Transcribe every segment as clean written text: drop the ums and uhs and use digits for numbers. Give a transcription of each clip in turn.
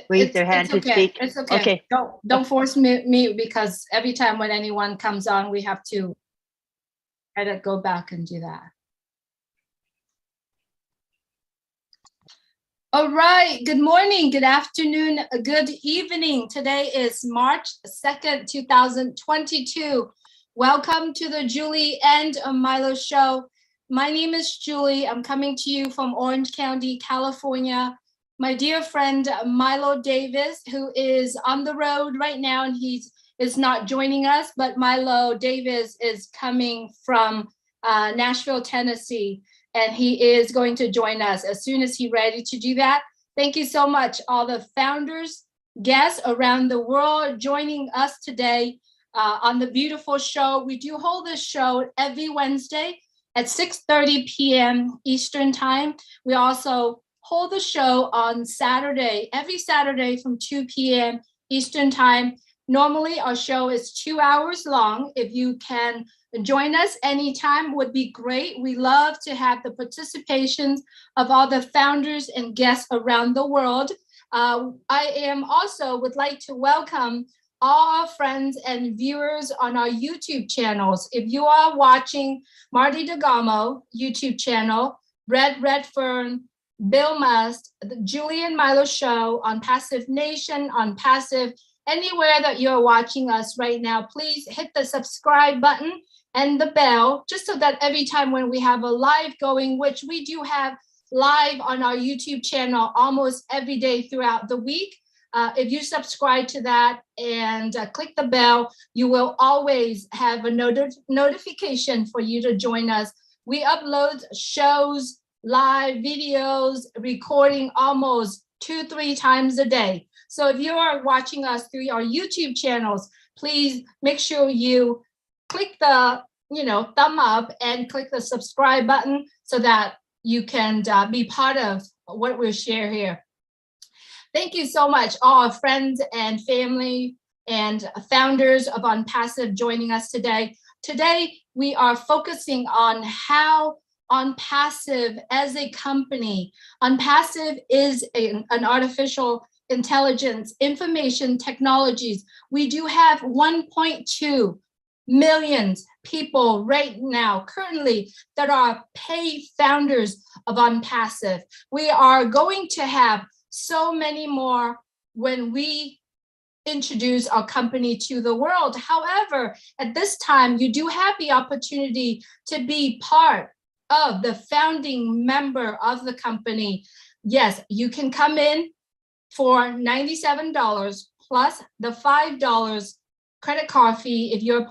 raise their hand to speak. It's okay. Okay. Don't force me because every time when anyone comes on, we have to go back and do that. All right. Good morning, good afternoon, good evening. Today is March 2nd, 2022. Welcome to the Julie and MILO show. My name is Julie. I'm coming to you from Orange County, California. My dear friend MILO Davis, who is on the road right now, and he is not joining us, but MILO Davis is coming from Nashville, Tennessee, and he is going to join us as soon as he's ready to do that. Thank you so much, all the founders, guests around the world joining us today on the beautiful show. We do hold this show every Wednesday at 6:30 p.m. Eastern Time. We also hold the show on Saturday, every Saturday from 2 p.m. Eastern Time. Normally, our show is 2 hours long. If you can join us anytime, would be great. We love to have the participations of all the founders and guests around the world. I am also would like to welcome all our friends and viewers on our YouTube channels. If you are watching Marty DeGamo YouTube channel, Redfern, Bill Must, the Julie and MILO show on Passive Nation, on Passive, anywhere that you're watching us right now, please hit the subscribe button and the bell, just so that every time when we have a live going, which we do have live on our YouTube channel almost every day throughout the week, if you subscribe to that and click the bell, you will always have a notification for you to join us. We upload shows, live videos, recording almost 2-3 times a day. So if you are watching us through our YouTube channels, please make sure you click the thumb up and click the subscribe button so that you can be part of what we share here. Thank you so much, all our friends and family and founders of ONPASSIVE joining us today. Today, we are focusing on how ONPASSIVE as a company. ONPASSIVE is an artificial intelligence information technologies. We do have 1.2 million people right now currently that are paid founders of ONPASSIVE. We are going to have so many more when we introduce our company to the world. However, at this time, you do have the opportunity to be part of the founding member of the company. Yes, you can come in for $97 plus the $5 credit card fee if you're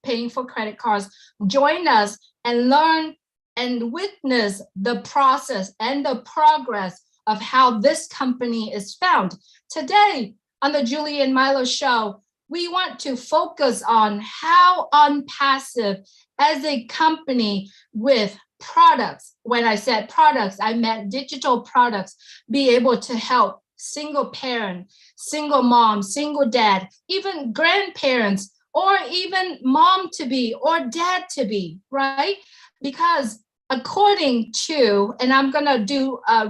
paying for credit cards. Join us and learn and witness the process and the progress of how this company is found. Today on the Julie and MILO show, we want to focus on how ONPASSIVE as a company with products, when I said products, I meant digital products, be able to help single parent, single mom, single dad, even grandparents, or even mom to be or dad to be, right? Because according to, and I'm gonna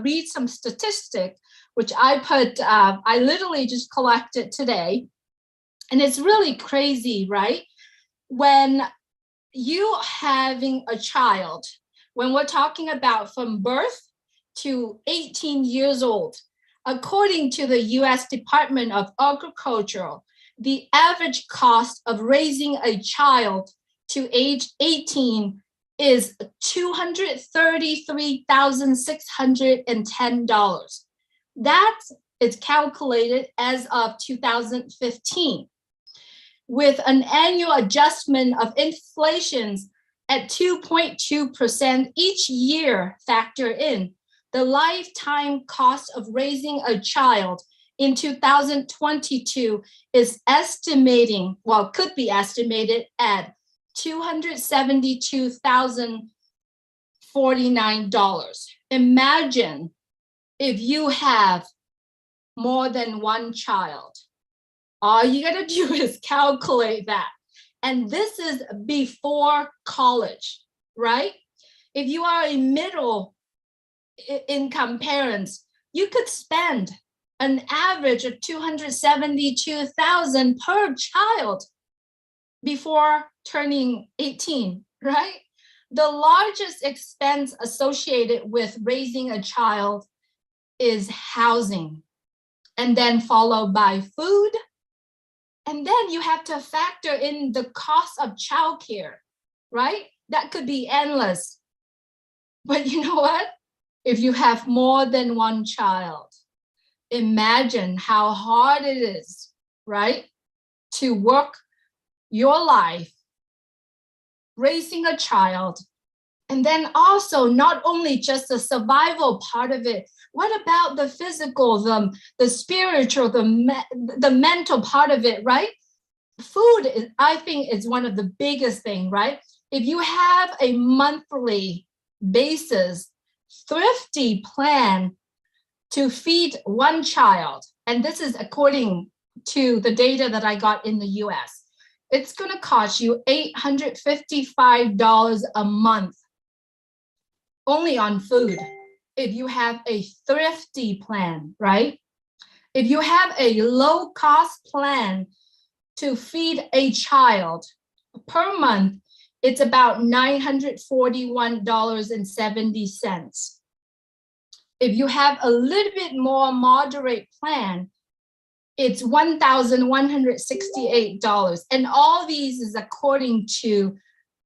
read some statistic, which I literally just collected today, and it's really crazy, right? When you having a child, when we're talking about from birth to 18 years old, according to the US Department of Agriculture, the average cost of raising a child to age 18 is $233,610. That is calculated as of 2015. With an annual adjustment of inflations at 2.2% each year factor in, the lifetime cost of raising a child in 2022 is could be estimated at $272,049. Imagine if you have more than one child. All you gotta do is calculate that. And this is before college, right? If you are a middle income parents, you could spend an average of $272,000 per child before turning 18, right? The largest expense associated with raising a child is housing, and then followed by food. And then you have to factor in the cost of childcare, right? That could be endless. But you know what? If you have more than one child, imagine how hard it is, right? To work your life, raising a child, and then also not only just the survival part of it, what about the physical, the spiritual, the mental part of it, right? Food, I think, is one of the biggest things, right? If you have a monthly basis, thrifty plan to feed one child, and this is according to the data that I got in the US, it's going to cost you $855 a month only on food. If you have a thrifty plan, right? If you have a low cost plan to feed a child per month, it's about $941.70. If you have a little bit more moderate plan, it's $1,168. And all these is according to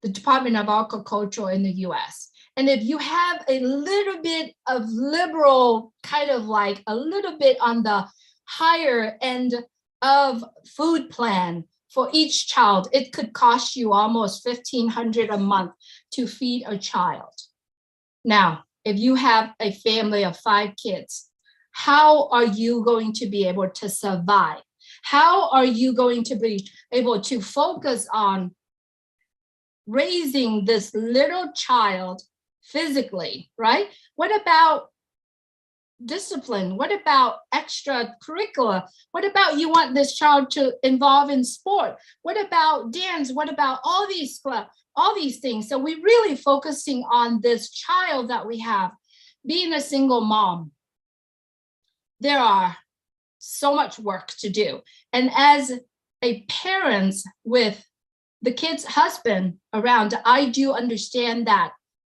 the Department of Agriculture in the US. And if you have a little bit of liberal, kind of like a little bit on the higher end of food plan for each child, it could cost you almost $1,500 a month to feed a child. Now, if you have a family of 5 kids, how are you going to be able to survive? How are you going to be able to focus on raising this little child physically, right? What about discipline? What about extracurricular? What about you want this child to involve in sport? What about dance? What about all these things? So we're really focusing on this child that we have. Being a single mom, there are so much work to do. And as a parent with the kid's husband around, I do understand that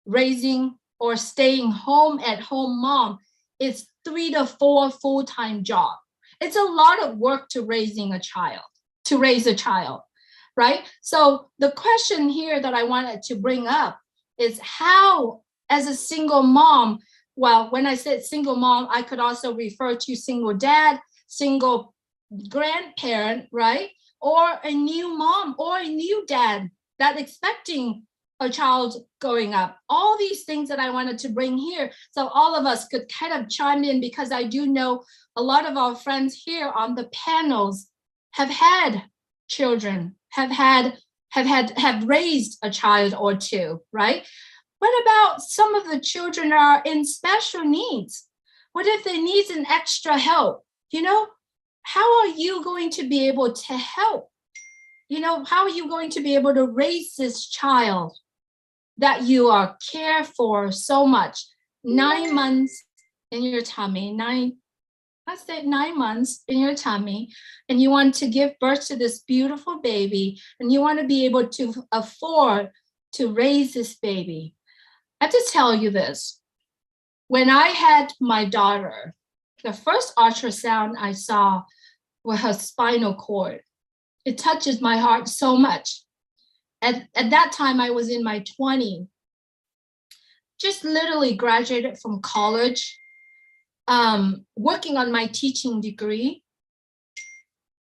raising or staying home at home mom is 3 to 4 full-time job. It's a lot of work to raise a child, right? So the question here that I wanted to bring up is how, as a single mom, well, when I said single mom, I could also refer to single dad, single grandparent, right? Or a new mom or a new dad that expecting a child growing up. All these things that I wanted to bring here, so all of us could kind of chime in, because I do know a lot of our friends here on the panels have had children, have raised a child or two, right? What about some of the children are in special needs? What if they need an extra help? You know, how are you going to be able to help? You know, how are you going to be able to raise this child that you are care for so much? 9 months in your tummy, 9 months in your tummy, and you want to give birth to this beautiful baby, and you want to be able to afford to raise this baby. I have to tell you this. When I had my daughter, the first ultrasound I saw was her spinal cord. It touches my heart so much. At that time, I was in my 20s, just literally graduated from college, working on my teaching degree,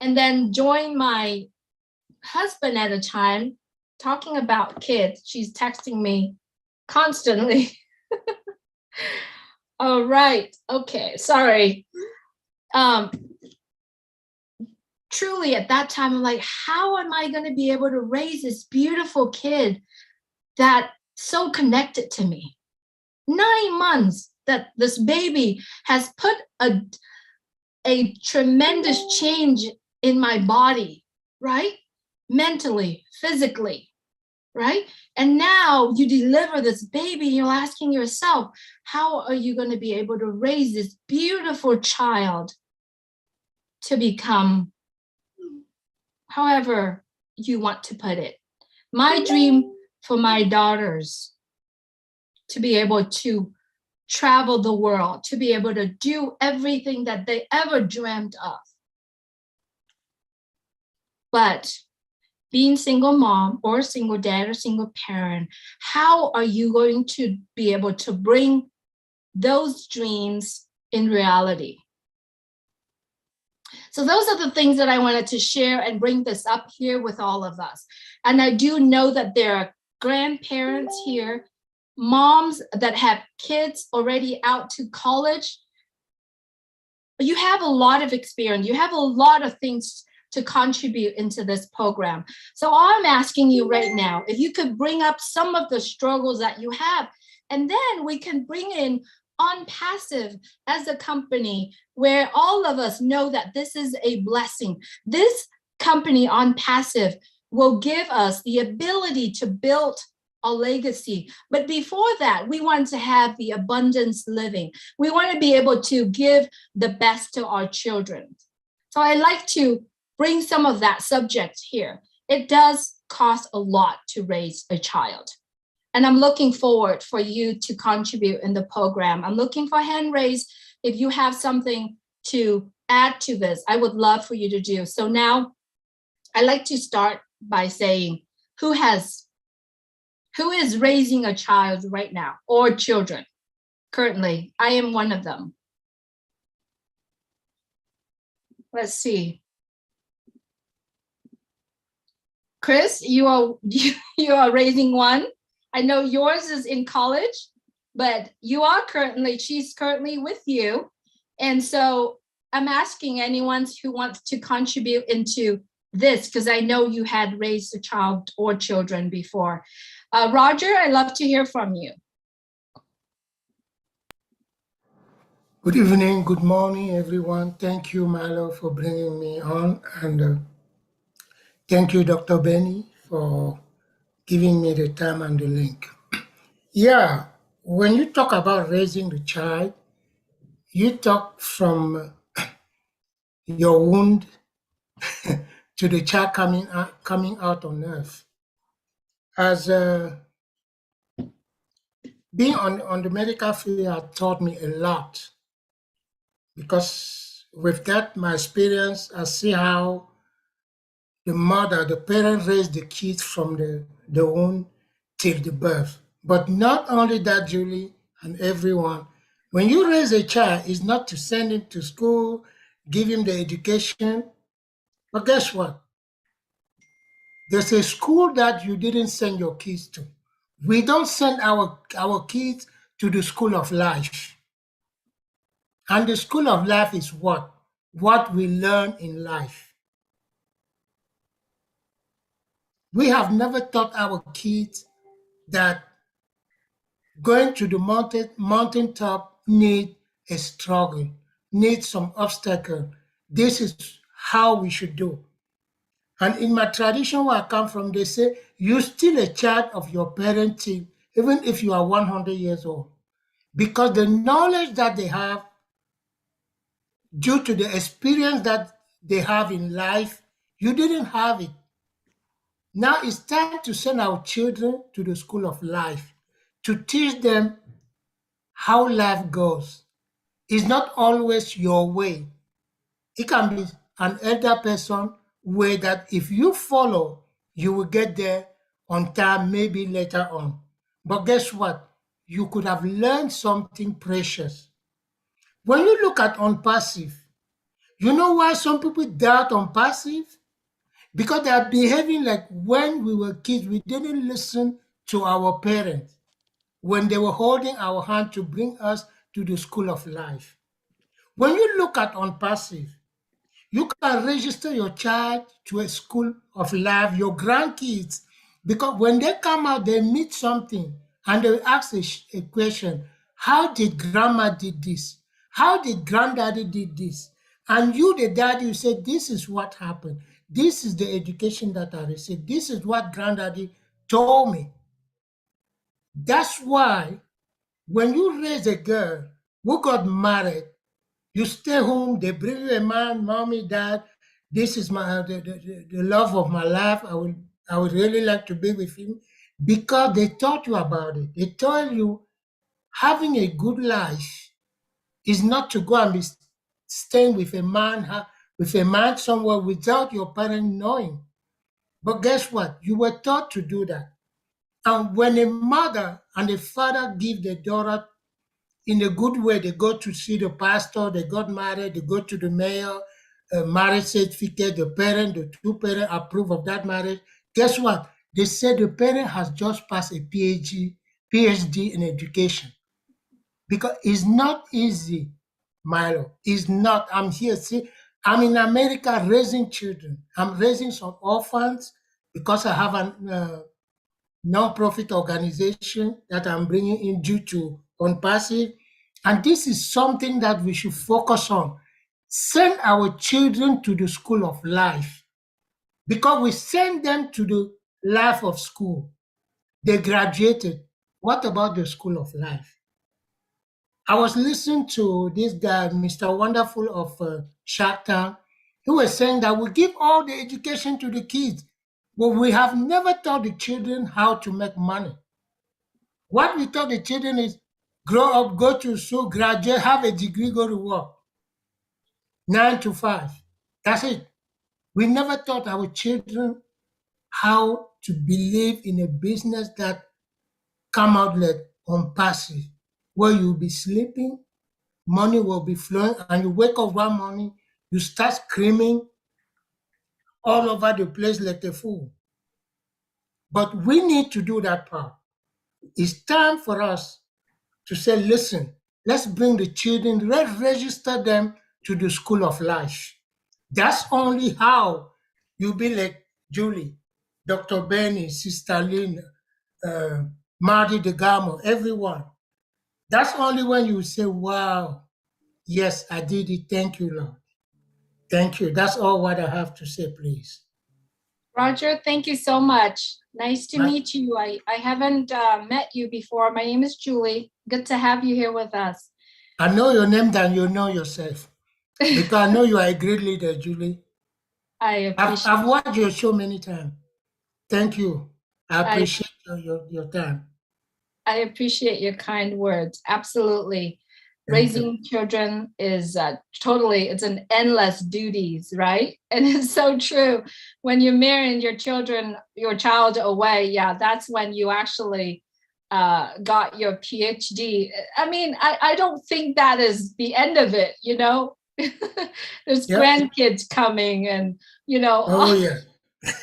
and then joined my husband at a time, talking about kids. She's texting me constantly. All right, okay, sorry. Truly at that time, I'm like, how am I going to be able to raise this beautiful kid that so connected to me? 9 months that this baby has put a tremendous change in my body, right? Mentally, physically, right? And now you deliver this baby, you're asking yourself, how are you going to be able to raise this beautiful child to become, however you want to put it. My dream for my daughters to be able to travel the world, to be able to do everything that they ever dreamed of. But being single mom or single dad or single parent, how are you going to be able to bring those dreams in reality? So those are the things that I wanted to share and bring this up here with all of us. And I do know that there are grandparents here, moms that have kids already out to college. You have a lot of experience. You have a lot of things to contribute into this program. So I'm asking you right now, if you could bring up some of the struggles that you have, and then we can bring in ONPASSIVE as a company where all of us know that this is a blessing. This company ONPASSIVE will give us the ability to build a legacy. But before that, we want to have the abundance living. We want to be able to give the best to our children. So I like to bring some of that subject here. It does cost a lot to raise a child. And I'm looking forward for you to contribute in the program. I'm looking for hand raise. If you have something to add to this, I would love for you to do. So now I like to start by saying, who is raising a child right now or children currently? I am one of them. Let's see. Chris, you are raising one. I know yours is in college, but she's currently with you. And so I'm asking anyone who wants to contribute into this, because I know you had raised a child or children before. Roger, I'd love to hear from you. Good evening, good morning, everyone. Thank you, Milo, for bringing me on. And thank you, Dr. Benny, for giving me the time and the link. Yeah, when you talk about raising the child, you talk from your wound to the child coming out on earth. As being on the medical field had taught me a lot, because with that, my experience, I see how the parent raised the kids from the womb till the birth. But not only that, Julie and everyone, when you raise a child, it's not to send him to school, give him the education. But guess what? There's a school that you didn't send your kids to. We don't send our kids to the school of life. And the school of life is what? What we learn in life. We have never taught our kids that going to the mountaintop need a struggle, need some obstacle. This is how we should do. And in my tradition where I come from, they say you're still a child of your parenting, even if you are 100 years old. Because the knowledge that they have, due to the experience that they have in life, you didn't have it. Now it's time to send our children to the school of life, to teach them how life goes. It's not always your way. It can be an elder person way that if you follow, you will get there on time, maybe later on. But guess what? You could have learned something precious. When you look at ONPASSIVE, you know why some people doubt ONPASSIVE? Because they are behaving like when we were kids, we didn't listen to our parents when they were holding our hand to bring us to the school of life. When you look at ONPASSIVE, you can register your child to a school of life, your grandkids, because when they come out, they meet something and they ask a question. How did grandma did this? How did granddaddy did this? And you, the daddy, you say, this is what happened. This is the education that I received. This is what granddaddy told me. That's why when you raise a girl who got married, You stay home, they bring you a man, mommy, dad, this is my the love of my life. I would really like to be with him because they taught you about it. They told you having a good life is not to go and be staying with a man with a man somewhere without your parent knowing. But guess what? You were taught to do that. And when a mother and a father give their daughter in a good way, they go to see the pastor, they got married, they go to the mayor, marriage certificate, the parent, the two parents approve of that marriage. Guess what? They say the parent has just passed a PhD in education because it's not easy, Milo. It's not. I'm here. See, I'm in America raising children. I'm raising some orphans because I have a non-profit organization that I'm bringing in due to ONPASSIVE. And this is something that we should focus on. Send our children to the school of life because we send them to the life of school. They graduated. What about the school of life? I was listening to this guy, Mr. Wonderful of Shark Tank. He was saying that we give all the education to the kids, but we have never taught the children how to make money. What we taught the children is grow up, go to school, graduate, have a degree, go to work, 9 to 5. That's it. We never taught our children how to believe in a business that come outlet on passive, where you'll be sleeping, money will be flowing, and you wake up one morning, you start screaming all over the place like a fool. But we need to do that part. It's time for us to say, listen, let's bring the children, let's register them to the school of life. That's only how you'll be like Julie, Dr. Benny, Sister Lynn, uh, Marty DeGamo, everyone. That's only when you say, wow, yes, I did it. Thank you, Lord. Thank you. That's all what I have to say, please. Roger, thank you so much. Nice to My- meet you. I haven't met you before. My name is Julie. Good to have you here with us. I know your name than you know yourself because I know you are a great leader, Julie. I I've watched your show many times. Thank you. I I, appreciate your time. I appreciate your kind words. Absolutely. Thank you. Raising children is totally, it's an endless duties, right? And it's so true. When you're marrying your child away, yeah, that's when you actually got your PhD. I mean, I don't think that is the end of it, you know? There's Yep. grandkids coming and, you know, Oh, yeah.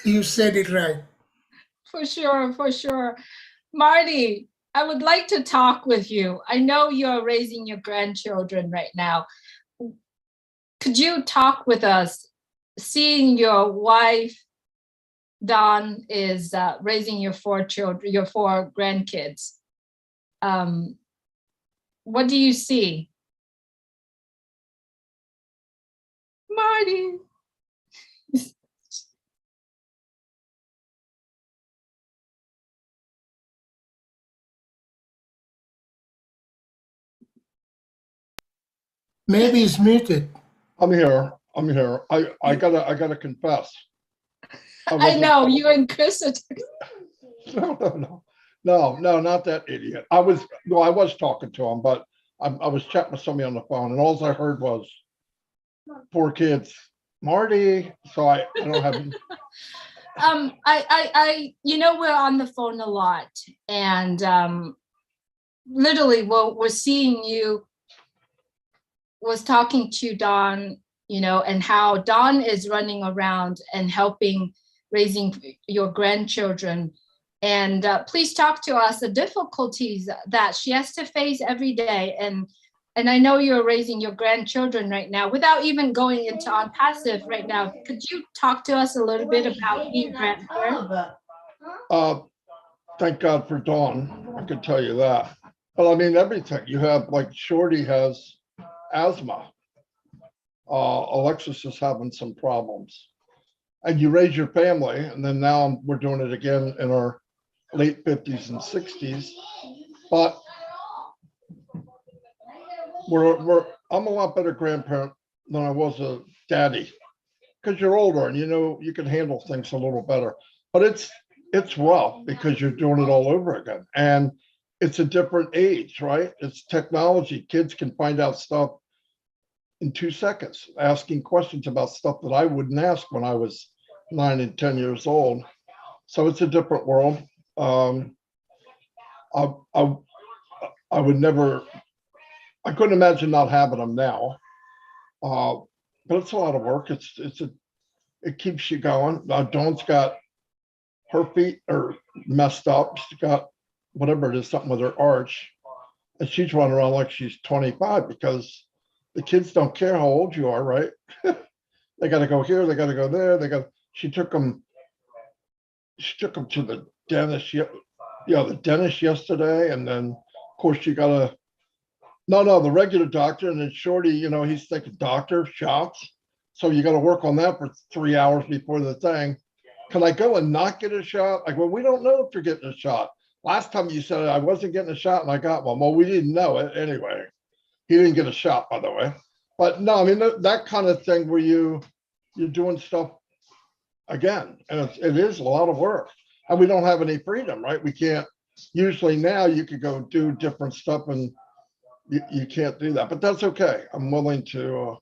You said it right. for sure, for sure. Marty, I would like to talk with you. I know you're raising your grandchildren right now. Could you talk with us, seeing your wife, Dawn, is raising your 4 children, your 4 grandkids? What do you see? Marty. Maybe it's muted. I'm here. I'm here. I gotta confess. I know you and Chris are. No, not that idiot. I was talking to him, but I was chatting with somebody on the phone, and all I heard was 4 kids, Marty. So I don't have. You know, we're on the phone a lot, and literally, we're seeing you. Was talking to Dawn, you know, and how Dawn is running around and helping raising your grandchildren. And please talk to us the difficulties that she has to face every day. And I know you're raising your grandchildren right now without even going into ONPASSIVE right now. Could you talk to us a little bit about being grandparent? Thank God for Dawn. I can tell you that. But I mean, everything you have, like Shorty has asthma. Alexis is having some problems. And you raise your family, and then now we're doing it again in our late 50s and 60s. But I'm a lot better grandparent than I was a daddy because you're older and you can handle things a little better. But it's rough because you're doing it all over again. And it's a different age, right? It's technology. Kids can find out stuff in 2 seconds, asking questions about stuff that I wouldn't ask when I was 9 and 10 years old. So it's a different world. Um, I, I, I would never, I couldn't imagine not having them now. Uh, but it's a lot of work. It keeps you going. Dawn's got her feet are messed up. She's got whatever it is, something with her arch, and she's running around like she's 25 because the kids don't care how old you are, right? They got to go here, they got to go there. She took them to the dentist. The dentist yesterday, and then of course she got the regular doctor, and then Shorty, he's thinking doctor shots. So you got to work on that for 3 hours before the thing. Can I go and not get a shot? Like, well, we don't know if you're getting a shot. Last time you said I wasn't getting a shot and I got one. Well, we didn't know it anyway. He didn't get a shot, by the way. But no, I mean, that kind of thing where you're doing stuff again, and it is a lot of work. And we don't have any freedom, right? We can't, usually now you could go do different stuff and you can't do that, but that's okay. I'm willing to,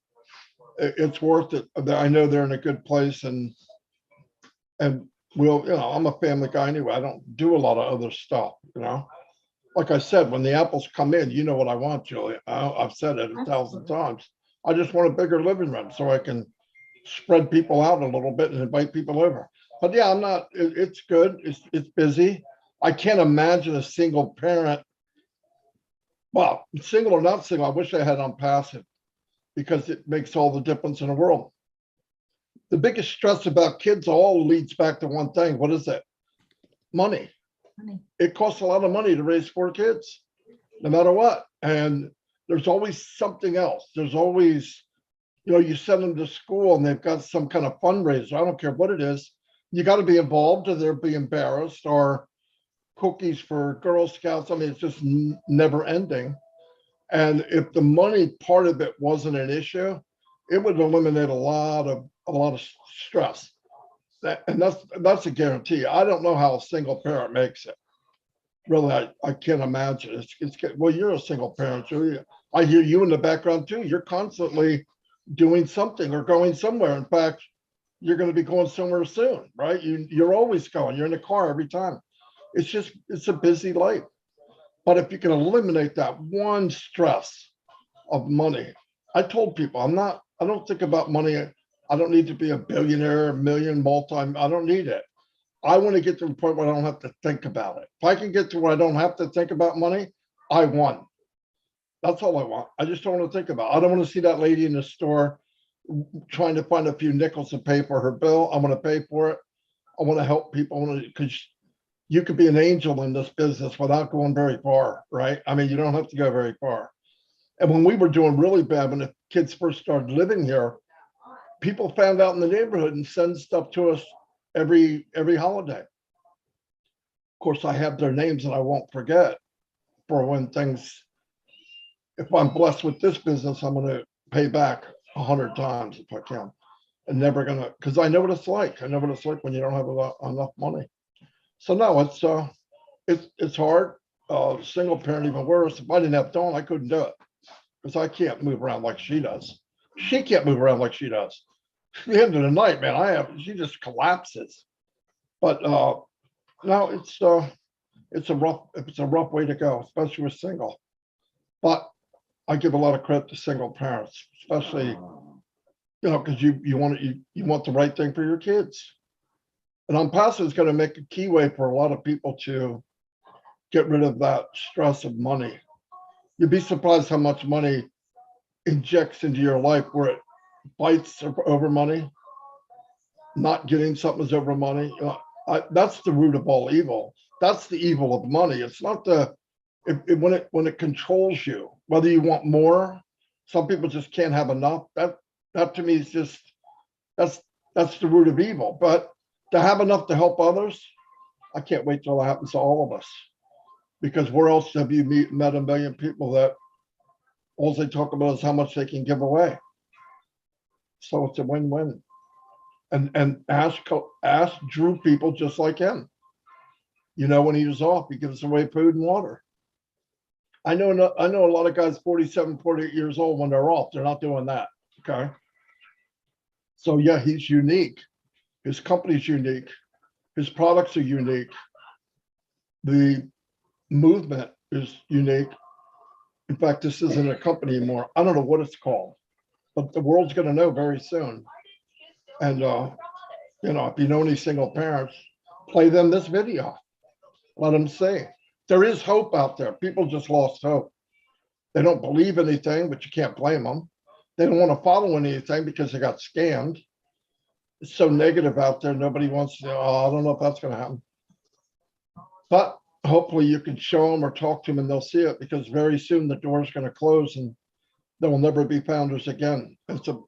it's worth it. I know they're in a good place, and I'm a family guy anyway. I don't do a lot of other stuff, Like I said, when the apples come in, you know what I want, Julia. I've said it 1,000 times. I just want a bigger living room so I can spread people out a little bit and invite people over. But yeah, it's good. It's busy. I can't imagine a single parent. Well, single or not single, I wish I had ONPASSIVE because it makes all the difference in the world. The biggest stress about kids all leads back to one thing. What is it? Money. It costs a lot of money to raise 4 kids, no matter what. And there's always something else. There's always, you send them to school and they've got some kind of fundraiser. I don't care what it is. You got to be involved or they'll be embarrassed, or cookies for Girl Scouts. I mean, it's just never ending. And if the money part of it wasn't an issue, it would eliminate a lot of stress. And that's a guarantee. I don't know how a single parent makes it. Really, I can't imagine. Well, you're a single parent, Julia. I hear you in the background too. You're constantly doing something or going somewhere. In fact, you're going to be going somewhere soon, right? You're always going. You're in the car every time. It's a busy life. But if you can eliminate that one stress of money, I told people I don't think about money. I don't need to be a billionaire, I don't need it. I want to get to the point where I don't have to think about it. If I can get to where I don't have to think about money, I won. That's all I want. I just don't want to think about it. I don't want to see that lady in the store trying to find a few nickels to pay for her bill. I want to pay for it. I want to help people because you could be an angel in this business without going very far, right? I mean, you don't have to go very far. And when we were doing really bad, when the kids first started living here, people found out in the neighborhood and send stuff to us every holiday. Of course, I have their names and I won't forget for when things, if I'm blessed with this business, I'm going to pay back 100 times if I can. And never going to, because I know what it's like. I know what it's like when you don't have enough money. So no, it's hard. Single parent, even worse. If I didn't have Dawn, I couldn't do it because I can't move around like she does. She can't move around like she does. At the end of the night, man, she just collapses. But no, it's a rough way to go, especially with single. But I give a lot of credit to single parents, especially because you want the right thing for your kids. And ONPASSIVE is going to make a key way for a lot of people to get rid of that stress of money. You'd be surprised how much money injects into your life where it bites over money. Not getting something is over money. That's the root of all evil. That's the evil of money. It's not when it controls you, whether you want more. Some people just can't have enough. That to me is just that's the root of evil. But to have enough to help others, I can't wait till that happens to all of us. Because where else have you met a million people that All they talk about is how much they can give away. So it's a win-win. And ask Drew people just like him. You know, when he was off, he gives away food and water. I know a lot of guys 47, 48 years old when they're off, they're not doing that. Okay. So yeah, he's unique. His company's unique. His products are unique. The movement is unique. In fact, this isn't a company anymore. I don't know what it's called, but the world's going to know very soon. And, you know, if you know any single parents, play them this video. Let them see. There is hope out there. People just lost hope. They don't believe anything, but you can't blame them. They don't want to follow anything because they got scammed. It's so negative out there. Nobody wants to, I don't know if that's going to happen. But hopefully you can show them or talk to them and they'll see it, because very soon the door is going to close and there will never be founders again. It's an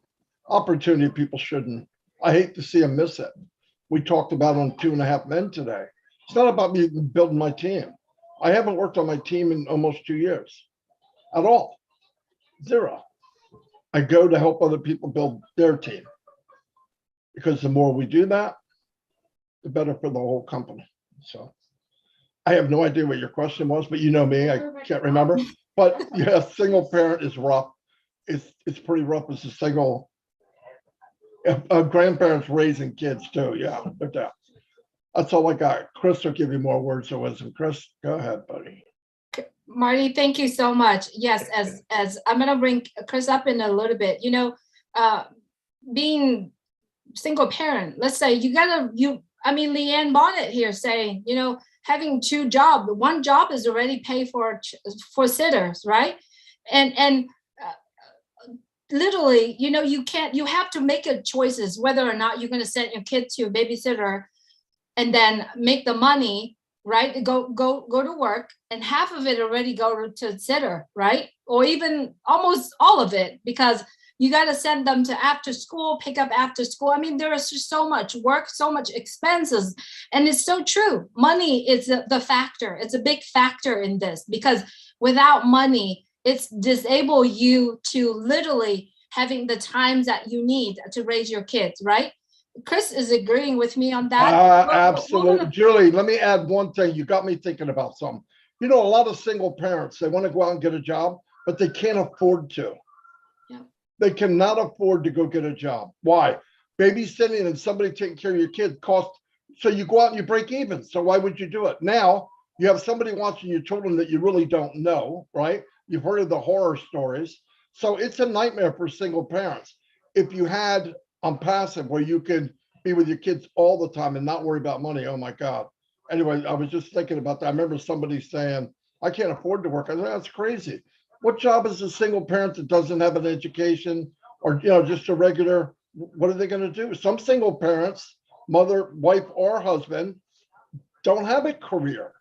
opportunity people shouldn't. I hate to see them miss it. We talked about on 2.5 Men today. It's not about me building my team. I haven't worked on my team in almost 2 years at all. Zero. I go to help other people build their team, because the more we do that, the better for the whole company. So I have no idea what your question was, but you know me, I can't remember. But yeah, single parent is rough. It's pretty rough as a single. Grandparents raising kids too. Yeah, no doubt. That's all I got. Chris will give you more words of wisdom. Chris, go ahead, buddy. Marty, thank you so much. Yes, as I'm gonna bring Chris up in a little bit. You know, being single parent, let's say Leanne Bonnet here saying, you know, having 2 jobs, one job is already paid for sitters, right? And literally, you know, you have to make a choices whether or not you're going to send your kid to a babysitter and then make the money, right? Go to work, and half of it already go to sitter, right? Or even almost all of it, because you got to send them to after school, pick up after school. I mean, there is just so much work, so much expenses. And it's so true. Money is the factor. It's a big factor in this, because without money, it's disable you to literally having the times that you need to raise your kids, right? Chris is agreeing with me on that. Absolutely. Julie, let me add one thing. You got me thinking about something. You know, a lot of single parents, they want to go out and get a job, but they can't afford to. They cannot afford to go get a job. Why? Babysitting and somebody taking care of your kid costs. So you go out and you break even. So why would you do it? Now you have somebody watching your children that you really don't know, right? You've heard of the horror stories. So it's a nightmare for single parents. If you had ONPASSIVE where you could be with your kids all the time and not worry about money, oh my God. Anyway, I was just thinking about that. I remember somebody saying, I can't afford to work. I said, that's crazy. What job is a single parent that doesn't have an education, or, you know, just a regular, what are they going to do? Some single parents, mother, wife, or husband, don't have a career.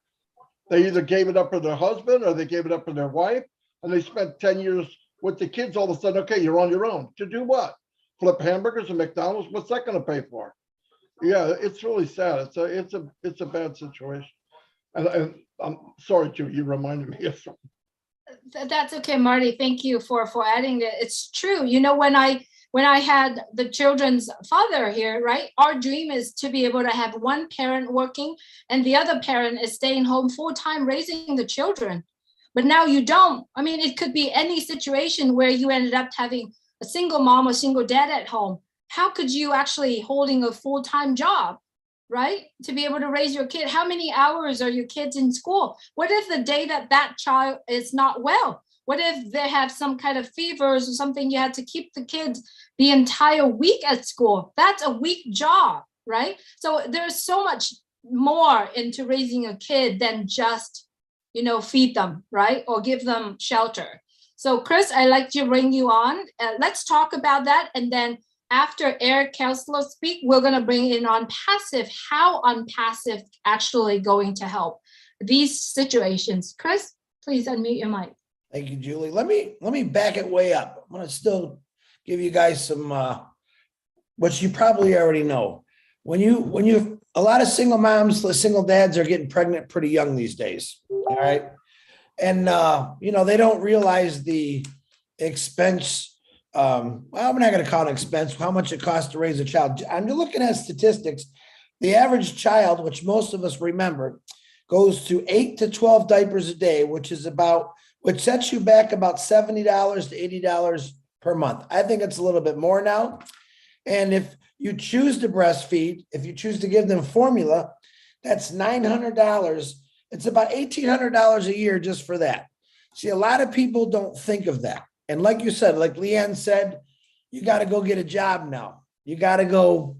They either gave it up for their husband or they gave it up for their wife, and they spent 10 years with the kids. All of a sudden, okay, you're on your own. To do what? Flip hamburgers and McDonald's? What's that going to pay for? Yeah, it's really sad. It's a bad situation. And I'm sorry, Joe, you reminded me of something. That's okay, Marty. Thank you for adding that. It's true. You know, when I had the children's father here, right? Our dream is to be able to have one parent working and the other parent is staying home full time raising the children. But now you don't. I mean, it could be any situation where you ended up having a single mom or single dad at home. How could you actually holding a full-time job, right? To be able to raise your kid. How many hours are your kids in school? What if the day that child is not well? What if they have some kind of fevers or something? You had to keep the kids the entire week at school. That's a week job, right? So there's so much more into raising a kid than just, you know, feed them, right? Or give them shelter. So Chris, I'd like to bring you on. Let's talk about that. And then after Eric Kelsler speak, we're going to bring in ONPASSIVE, how ONPASSIVE actually going to help these situations. Chris, please unmute your mic. Thank you, Julie. Let me back it way up. I'm going to still give you guys some, what you probably already know. When you, a lot of single moms, single dads are getting pregnant pretty young these days. All right. And, you know, they don't realize the expense. Well, I'm not going to call it expense, how much it costs to raise a child. I'm looking at statistics. The average child, which most of us remember, goes to 8 to 12 diapers a day, which sets you back about $70 to $80 per month. I think it's a little bit more now. And if you choose to breastfeed, if you choose to give them formula, that's $900. It's about $1,800 a year just for that. See, a lot of people don't think of that. And like you said, like Leanne said, you got to go get a job now. You got to go,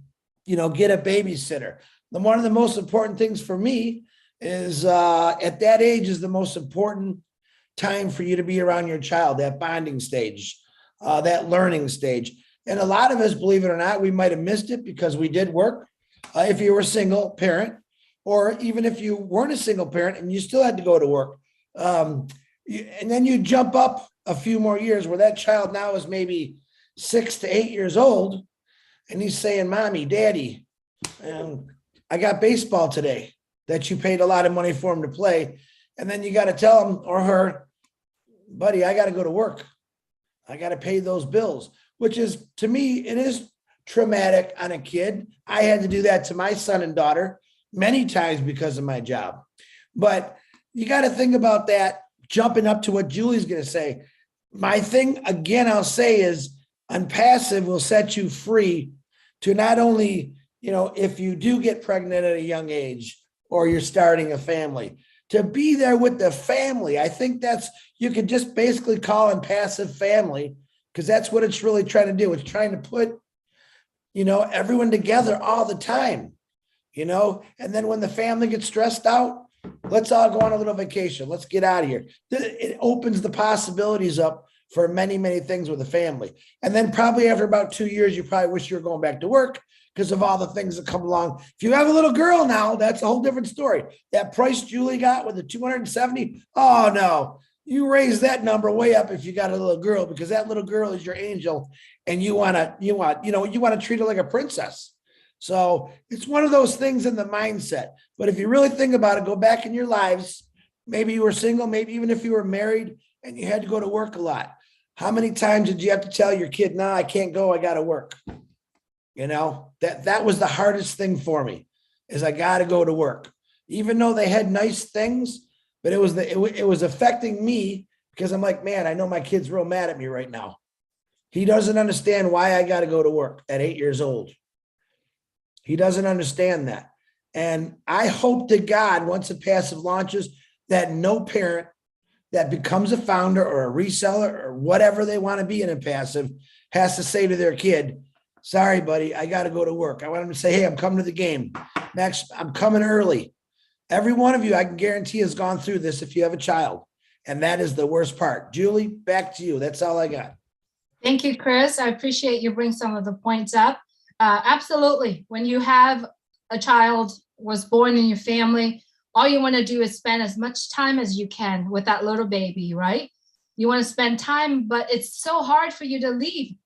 get a babysitter. One of the most important things for me is at that age is the most important time for you to be around your child, that bonding stage, that learning stage. And a lot of us, believe it or not, we might have missed it because we did work. If you were a single parent, or even if you weren't a single parent and you still had to go to work, and then you jump up a few more years where that child now is maybe 6 to 8 years old, and he's saying, "Mommy, Daddy, I got baseball today," that you paid a lot of money for him to play. And then you got to tell him or her, "Buddy, I got to go to work. I got to pay those bills," which is, to me, it is traumatic on a kid. I had to do that to my son and daughter many times because of my job. But you got to think about that, jumping up to what Julie's going to say. My thing, again, I'll say is ONPASSIVE will set you free to not only, if you do get pregnant at a young age or you're starting a family, to be there with the family. I think you could just basically call ONPASSIVE family, because that's what it's really trying to do. It's trying to put, everyone together all the time, and then when the family gets stressed out, let's all go on a little vacation. Let's get out of here. It opens the possibilities up for many, many things with a family. And then probably after about 2 years, you probably wish you were going back to work because of all the things that come along. If you have a little girl now, that's a whole different story. That price Julie got with the 270, oh no, you raise that number way up if you got a little girl, because that little girl is your angel, and you want to treat her like a princess. So it's one of those things in the mindset. But if you really think about it, go back in your lives. Maybe you were single, maybe even if you were married and you had to go to work a lot. How many times did you have to tell your kid, "No, I can't go, I got to work"? That was the hardest thing for me, is I got to go to work, even though they had nice things, but it was affecting me, because I'm like, man, I know my kid's real mad at me right now. He doesn't understand why I got to go to work at 8 years old. He doesn't understand that. And I hope to God, once ONPASSIVE launches, that no parent that becomes a founder or a reseller or whatever they want to be in ONPASSIVE has to say to their kid, "Sorry, buddy, I got to go to work." I want them to say, "Hey, I'm coming to the game. Max, I'm coming early." Every one of you, I can guarantee, has gone through this if you have a child. And that is the worst part. Julie, back to you. That's all I got. Thank you, Chris. I appreciate you bring some of the points up. Absolutely. When you have a child was born in your family, all you want to do is spend as much time as you can with that little baby, right? You want to spend time, but it's so hard for you to leave,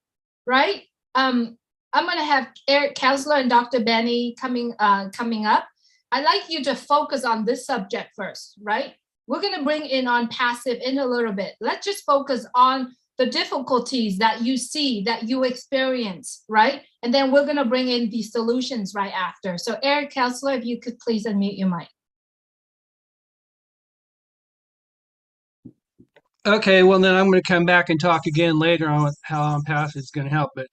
right? I'm going to have Eric Kessler and Dr. Benny coming up. I'd like you to focus on this subject first, right? We're going to bring in ONPASSIVE in a little bit. Let's just focus on the difficulties that you see, that you experience, right? And then we're going to bring in the solutions right after. So Eric Kessler, if you could please unmute your mic. Okay, well then I'm going to come back and talk again later on how ONPASSIVE is going to help. But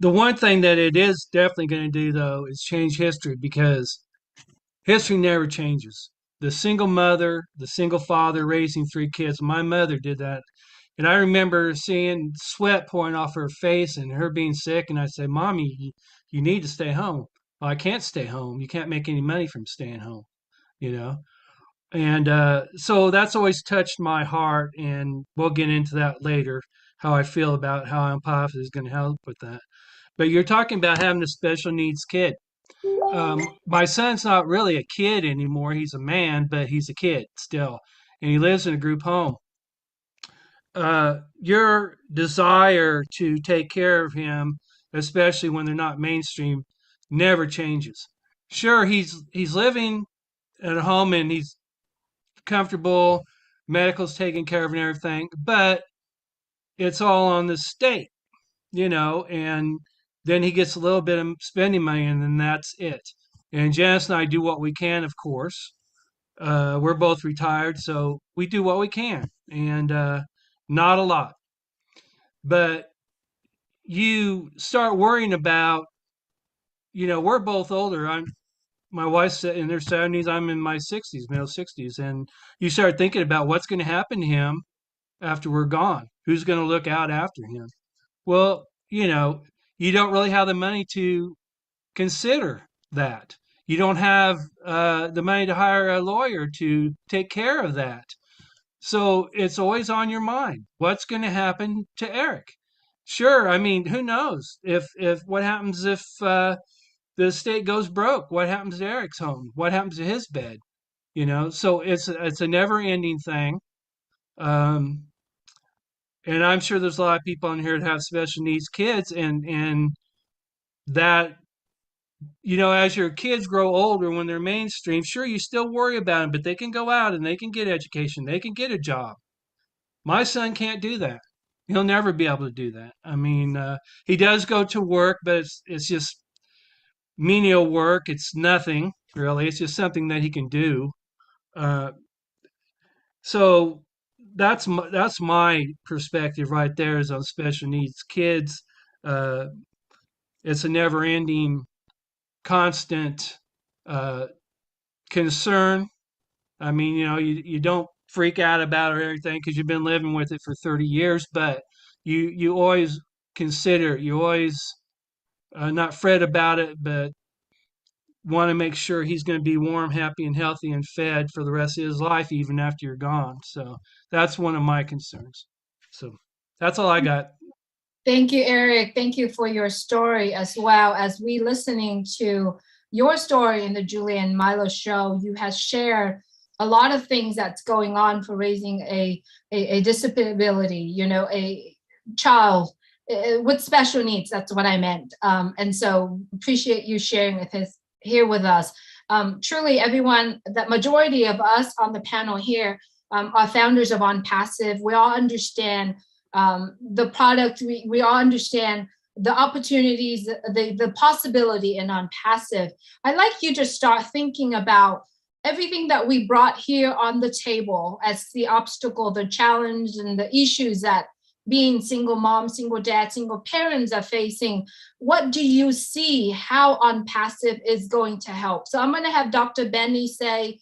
the one thing that it is definitely going to do, though, is change history, because history never changes. The single mother, the single father raising 3 kids. My mother did that. And I remember seeing sweat pouring off her face and her being sick. And I said, "Mommy, you need to stay home." "Well, I can't stay home. You can't make any money from staying home, you know? And so that's always touched my heart. And we'll get into that later, how I feel about how ONPASSIVE is going to help with that. But you're talking about having a special needs kid. My son's not really a kid anymore. He's a man, but he's a kid still. And he lives in a group home. Your desire to take care of him, especially when they're not mainstream, never changes. Sure, he's living at a home and he's comfortable, medical's taken care of and everything, but it's all on the state, and then he gets a little bit of spending money, and then that's it. And Janice and I do what we can, of course. We're both retired, so we do what we can, and not a lot. But you start worrying about, we're both older. My wife's in her 70s. I'm in my 60s, middle 60s, and you start thinking about what's going to happen to him after we're gone. Who's going to look out after him? Well, you don't really have the money to consider that. You don't have the money to hire a lawyer to take care of that. So it's always on your mind. What's going to happen to Eric? Sure, I mean, who knows if what happens if the state goes broke? What happens to Eric's home? What happens to his bed? So it's a never-ending thing. Um, and I'm sure there's a lot of people in here that have special needs kids, and that as your kids grow older, when they're mainstream, sure, you still worry about them, but they can go out and they can get education, they can get a job. My son can't do that. He'll never be able to do that. I mean, he does go to work, but it's just menial work. It's nothing really. It's just something that he can do. Uh, so that's my perspective right there is on special needs kids. Uh, it's a never-ending, constant uh, concern. I mean, you don't freak out about it or everything because you've been living with it for 30 years, but you always consider, you always not fret about it, but want to make sure he's going to be warm, happy, and healthy and fed for the rest of his life, even after you're gone. So that's one of my concerns. So that's all I got. Thank you, Eric. Thank you for your story as well. As we listening to your story in the Julie and Milo show, you have shared a lot of things that's going on for raising a disability, a child with special needs. That's what I meant. And so appreciate you sharing here with us. Truly, everyone, the majority of us on the panel here are founders of ONPASSIVE. We all understand the product, we all understand the opportunities, the possibility in ONPASSIVE. I'd like you to start thinking about everything that we brought here on the table as the obstacle, the challenge, and the issues that being single mom, single dad, single parents are facing. What do you see how ONPASSIVE is going to help? So I'm going to have Dr. Benny say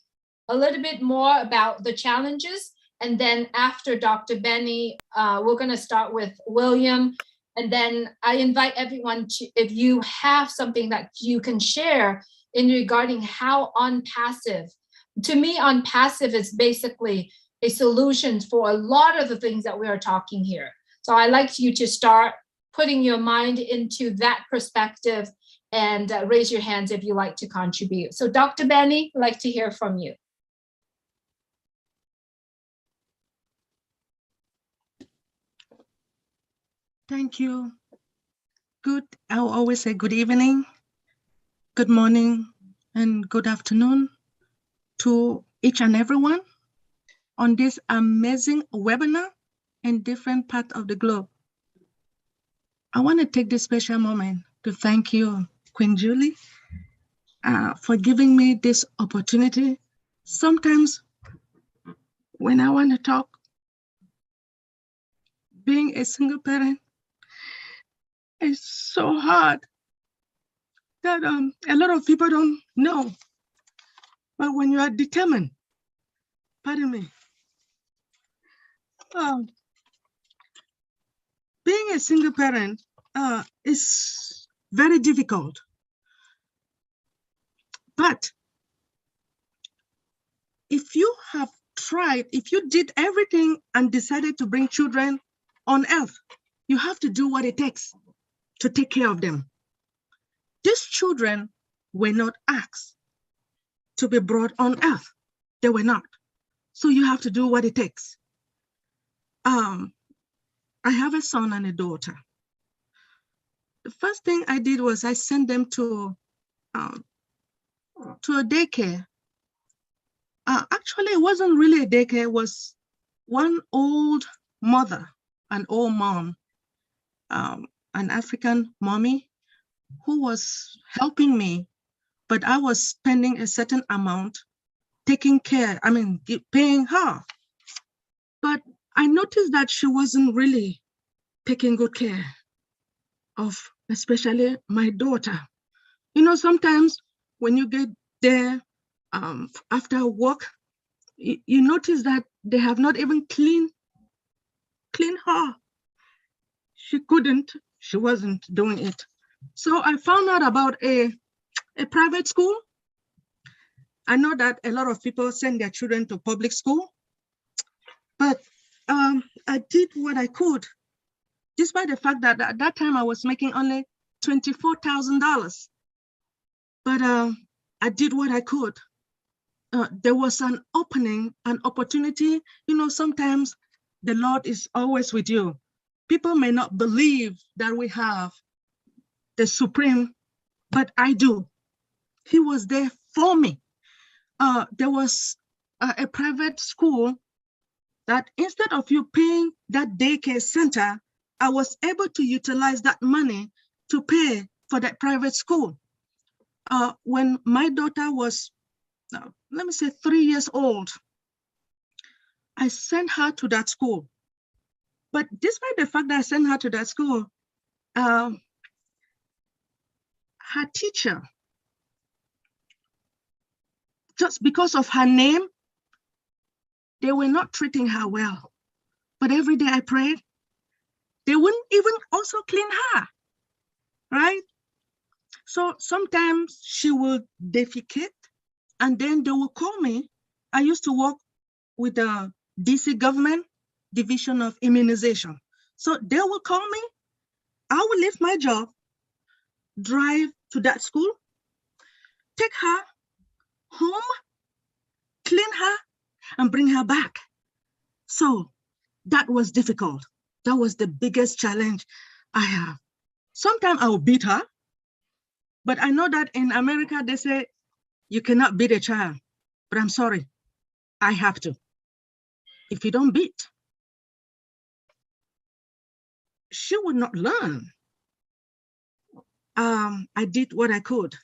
a little bit more about the challenges. And then after Dr. Benny, we're going to start with William. And then I invite everyone to, if you have something that you can share in regarding how ONPASSIVE, to me, ONPASSIVE is basically a solution for a lot of the things that we are talking here. So I'd like you to start putting your mind into that perspective and raise your hands if you like to contribute. So Dr. Benny, I'd like to hear from you. Thank you. I will always say good evening, good morning, and good afternoon to each and everyone on this amazing webinar in different parts of the globe. I want to take this special moment to thank you, Queen Julie, for giving me this opportunity. Sometimes when I want to talk, being a single parent, it's so hard that a lot of people don't know. But when you are determined, pardon me, being a single parent is very difficult. But if you have tried, if you did everything and decided to bring children on earth, you have to do what it takes to take care of them. These children were not asked to be brought on earth. They were not. So you have to do what it takes. I have a son and a daughter. The first thing I did was I sent them to a daycare. Actually, it wasn't really a daycare. It was one old mother an old mom, an African mommy who was helping me, but I was spending a certain amount taking care, paying her. But I noticed that she wasn't really taking good care of, especially my daughter. You know, sometimes when you get there after work, you notice that they have not even cleaned her. She wasn't doing it. So I found out about a private school. I know that a lot of people send their children to public school, but I did what I could, despite the fact that at that time I was making only $24,000. But I did what I could. There was an opening, an opportunity. You know, sometimes the Lord is always with you. People may not believe that we have the supreme, but I do. He was there for me. There was a private school that instead of you paying that daycare center, I was able to utilize that money to pay for that private school. When my daughter was, let me say 3 years old, I sent her to that school. But despite the fact that I sent her to that school, her teacher, just because of her name, they were not treating her well. But every day I prayed, they wouldn't even also clean her, right? So sometimes she would defecate and then they will call me. I used to work with the DC government division of immunization. So they will call me. I will leave my job, drive to that school, take her home, clean her, and bring her back. So that was difficult. That was the biggest challenge I have. Sometimes I will beat her, but I know that in America, they say, you cannot beat a child, but I'm sorry, I have to. If you don't beat, she would not learn. I did what I could.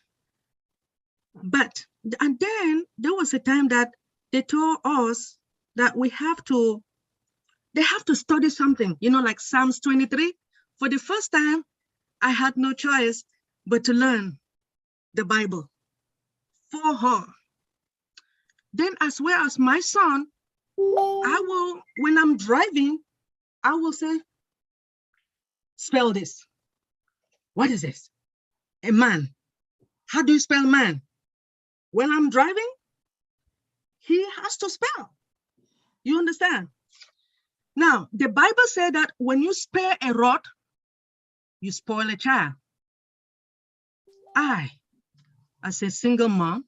And then there was a time that they told us that they have to study something, you know, like Psalms 23. For the first time, I had no choice but to learn the Bible for her. Then as well as my son, when I'm driving, I will say, spell this. What is this? A man. How do you spell man? When I'm driving, he has to spell. You understand? Now, the Bible said that when you spare a rod, you spoil a child. I, as a single mom,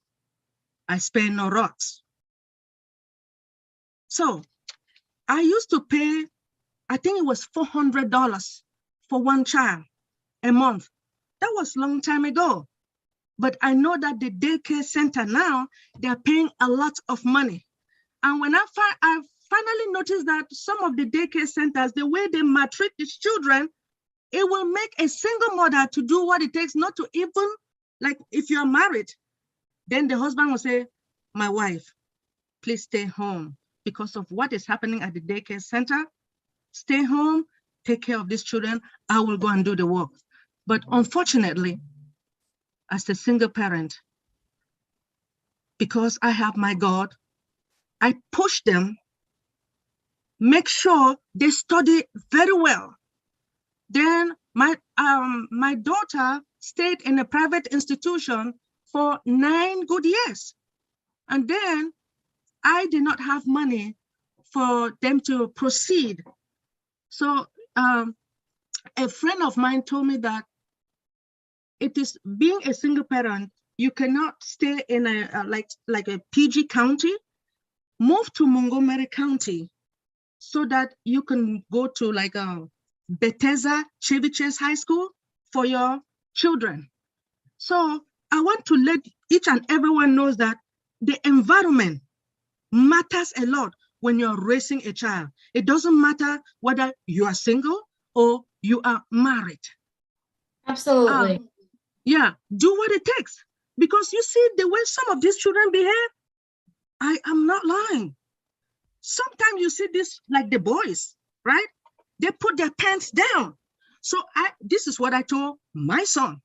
I spare no rods. So I used to pay, I think it was $400 for one child a month. That was a long time ago. But I know that the daycare center now, they're paying a lot of money. And when I finally noticed that some of the daycare centers, the way they maltreat these children, it will make a single mother to do what it takes not to even, like if you're married, then the husband will say, my wife, please stay home because of what is happening at the daycare center. Stay home, take care of these children. I will go and do the work. But unfortunately, as a single parent, because I have my God, I push them, make sure they study very well. Then my daughter stayed in a private institution for 9 good years. And then I did not have money for them to proceed. So a friend of mine told me that it is being a single parent, you cannot stay in a like a PG county, move to Montgomery County so that you can go to like a Bethesda Cheviches High School for your children. So I want to let each and everyone knows that the environment matters a lot. when you're raising a child. It doesn't matter whether you are single or you are married. Absolutely. Yeah, do what it takes. Because you see the way some of these children behave, I am not lying. Sometimes you see this like the boys, right? They put their pants down. So this is what I told my son.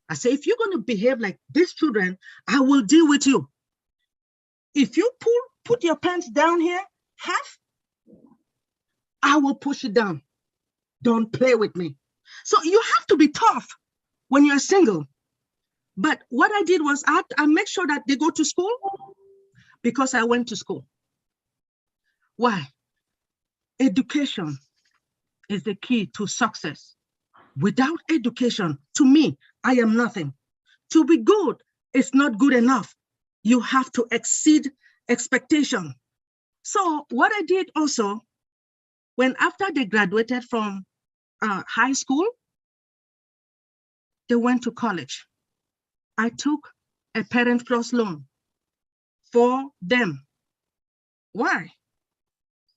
I say, if you're going to behave like these children, I will deal with you. If you put your pants down here, half, I will push it down. Don't play with me. So you have to be tough when you're single. But what I did was I make sure that they go to school because I went to school. Why? Education is the key to success. Without education, to me, I am nothing. To be good is not good enough. You have to exceed expectation. So what I did also, when after they graduated from high school, they went to college. I took a Parent Plus loan for them. Why?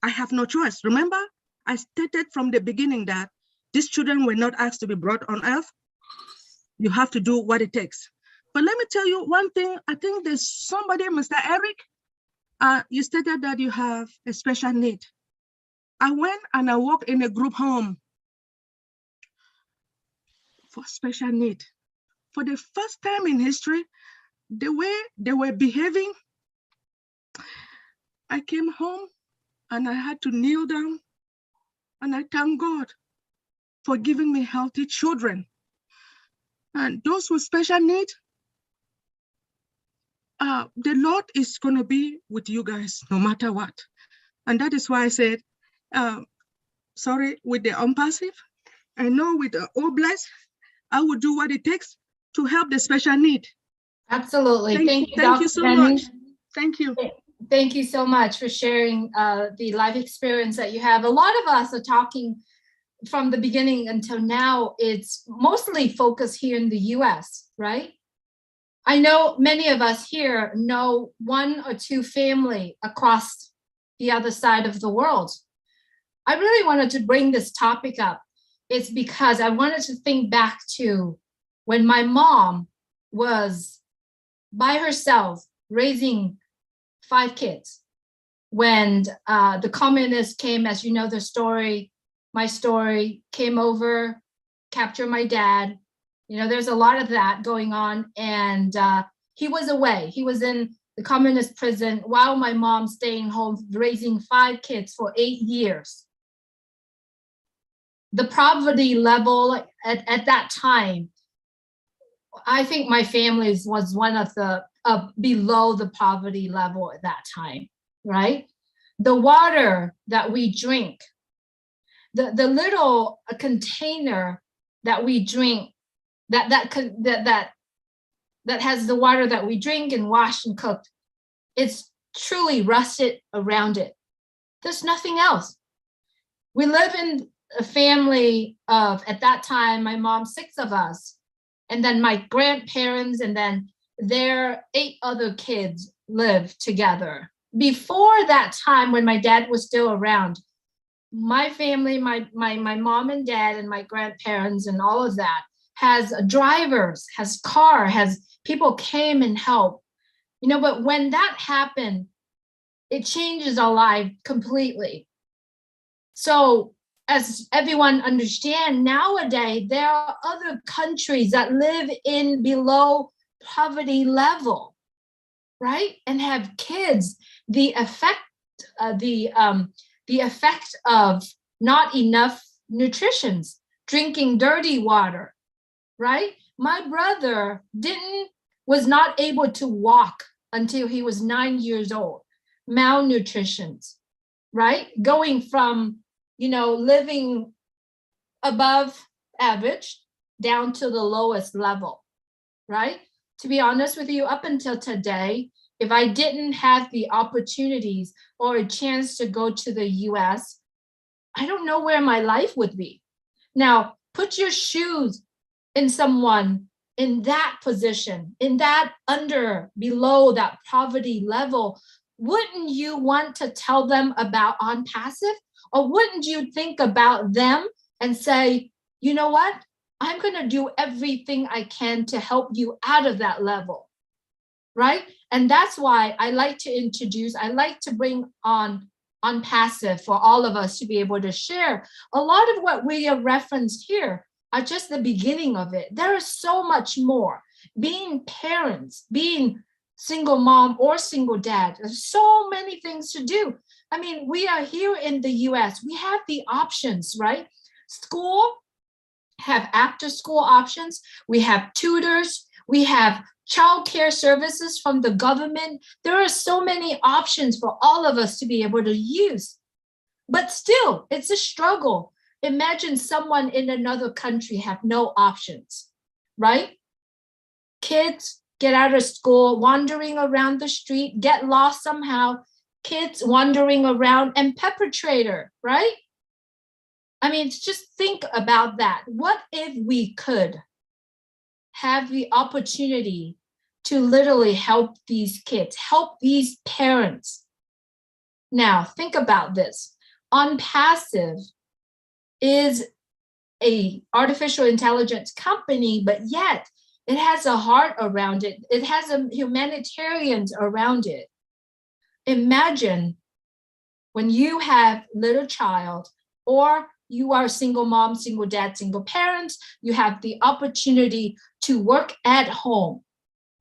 I have no choice. Remember, I stated from the beginning that these children were not asked to be brought on earth. You have to do what it takes. But let me tell you one thing. I think there's somebody, Mr. Eric, you stated that you have a special need. I went and I worked in a group home for special need. For the first time in history, the way they were behaving, I came home and I had to kneel down and I thank God for giving me healthy children. And those with special need, the Lord is going to be with you guys no matter what. And that is why I said, sorry, with the ONPASSIVE, I know with the All Blessed, I will do what it takes to help the special need. Absolutely. Thank you, thank Dr. you so Benny. much. Thank you. Thank you so much for sharing the life experience that you have. A lot of us are talking from the beginning until now. It's mostly focused here in the US, right? I know many of us here know one or two family across the other side of the world. I really wanted to bring this topic up. It's because I wanted to think back to when my mom was by herself raising 5 kids. When the communists came, as you know the story, my story, came over, captured my dad. You know, there's a lot of that going on. And he was away. He was in the communist prison while my mom staying home, raising 5 kids for 8 years. The poverty level at that time, I think my family was one of the below the poverty level at that time, right? The water that we drink, the little container that we drink, that has the water that we drink and wash and cook, it's truly rusted around it. There's nothing else. We live in a family of, at that time, my mom, 6 of us, and then my grandparents, and then their 8 other kids lived together. Before that time, when my dad was still around, my family, my mom and dad and my grandparents and all of that has drivers, has car, has people came and help. You know, but when that happened, it changes our life completely. So as everyone understands, nowadays, there are other countries that live in below poverty level, right? And have kids. The effect of not enough nutrition, drinking dirty water, right? My brother was not able to walk until he was 9 years old. Malnutrition, right? Going from, you know, living above average down to the lowest level, right? To be honest with you, up until today, if I didn't have the opportunities or a chance to go to the US, I don't know where my life would be. Now, put your shoes in someone in that position, in that below that poverty level. wouldn't you want to tell them about ONPASSIVE? Or wouldn't you think about them and say, you know what? I'm going to do everything I can to help you out of that level, right? And that's why I like to bring on ONPASSIVE for all of us to be able to share. A lot of what we have referenced here are just the beginning of it. There is so much more. Being parents, being single mom or single dad, there's so many things to do. I mean, we are here in the US, we have the options, right? School have after school options, we have tutors, we have childcare services from the government. There are so many options for all of us to be able to use. But still, it's a struggle. Imagine someone in another country have no options, right? Kids get out of school, wandering around the street, get lost somehow, kids wandering around and perpetrator, right? I mean, just think about that. What if we could have the opportunity to literally help these kids, help these parents? Now, think about this. ONPASSIVE is a artificial intelligence company, but yet it has a heart around it. It has a humanitarians around it. Imagine when you have little child, or you are single mom, single dad, single parents, you have the opportunity to work at home,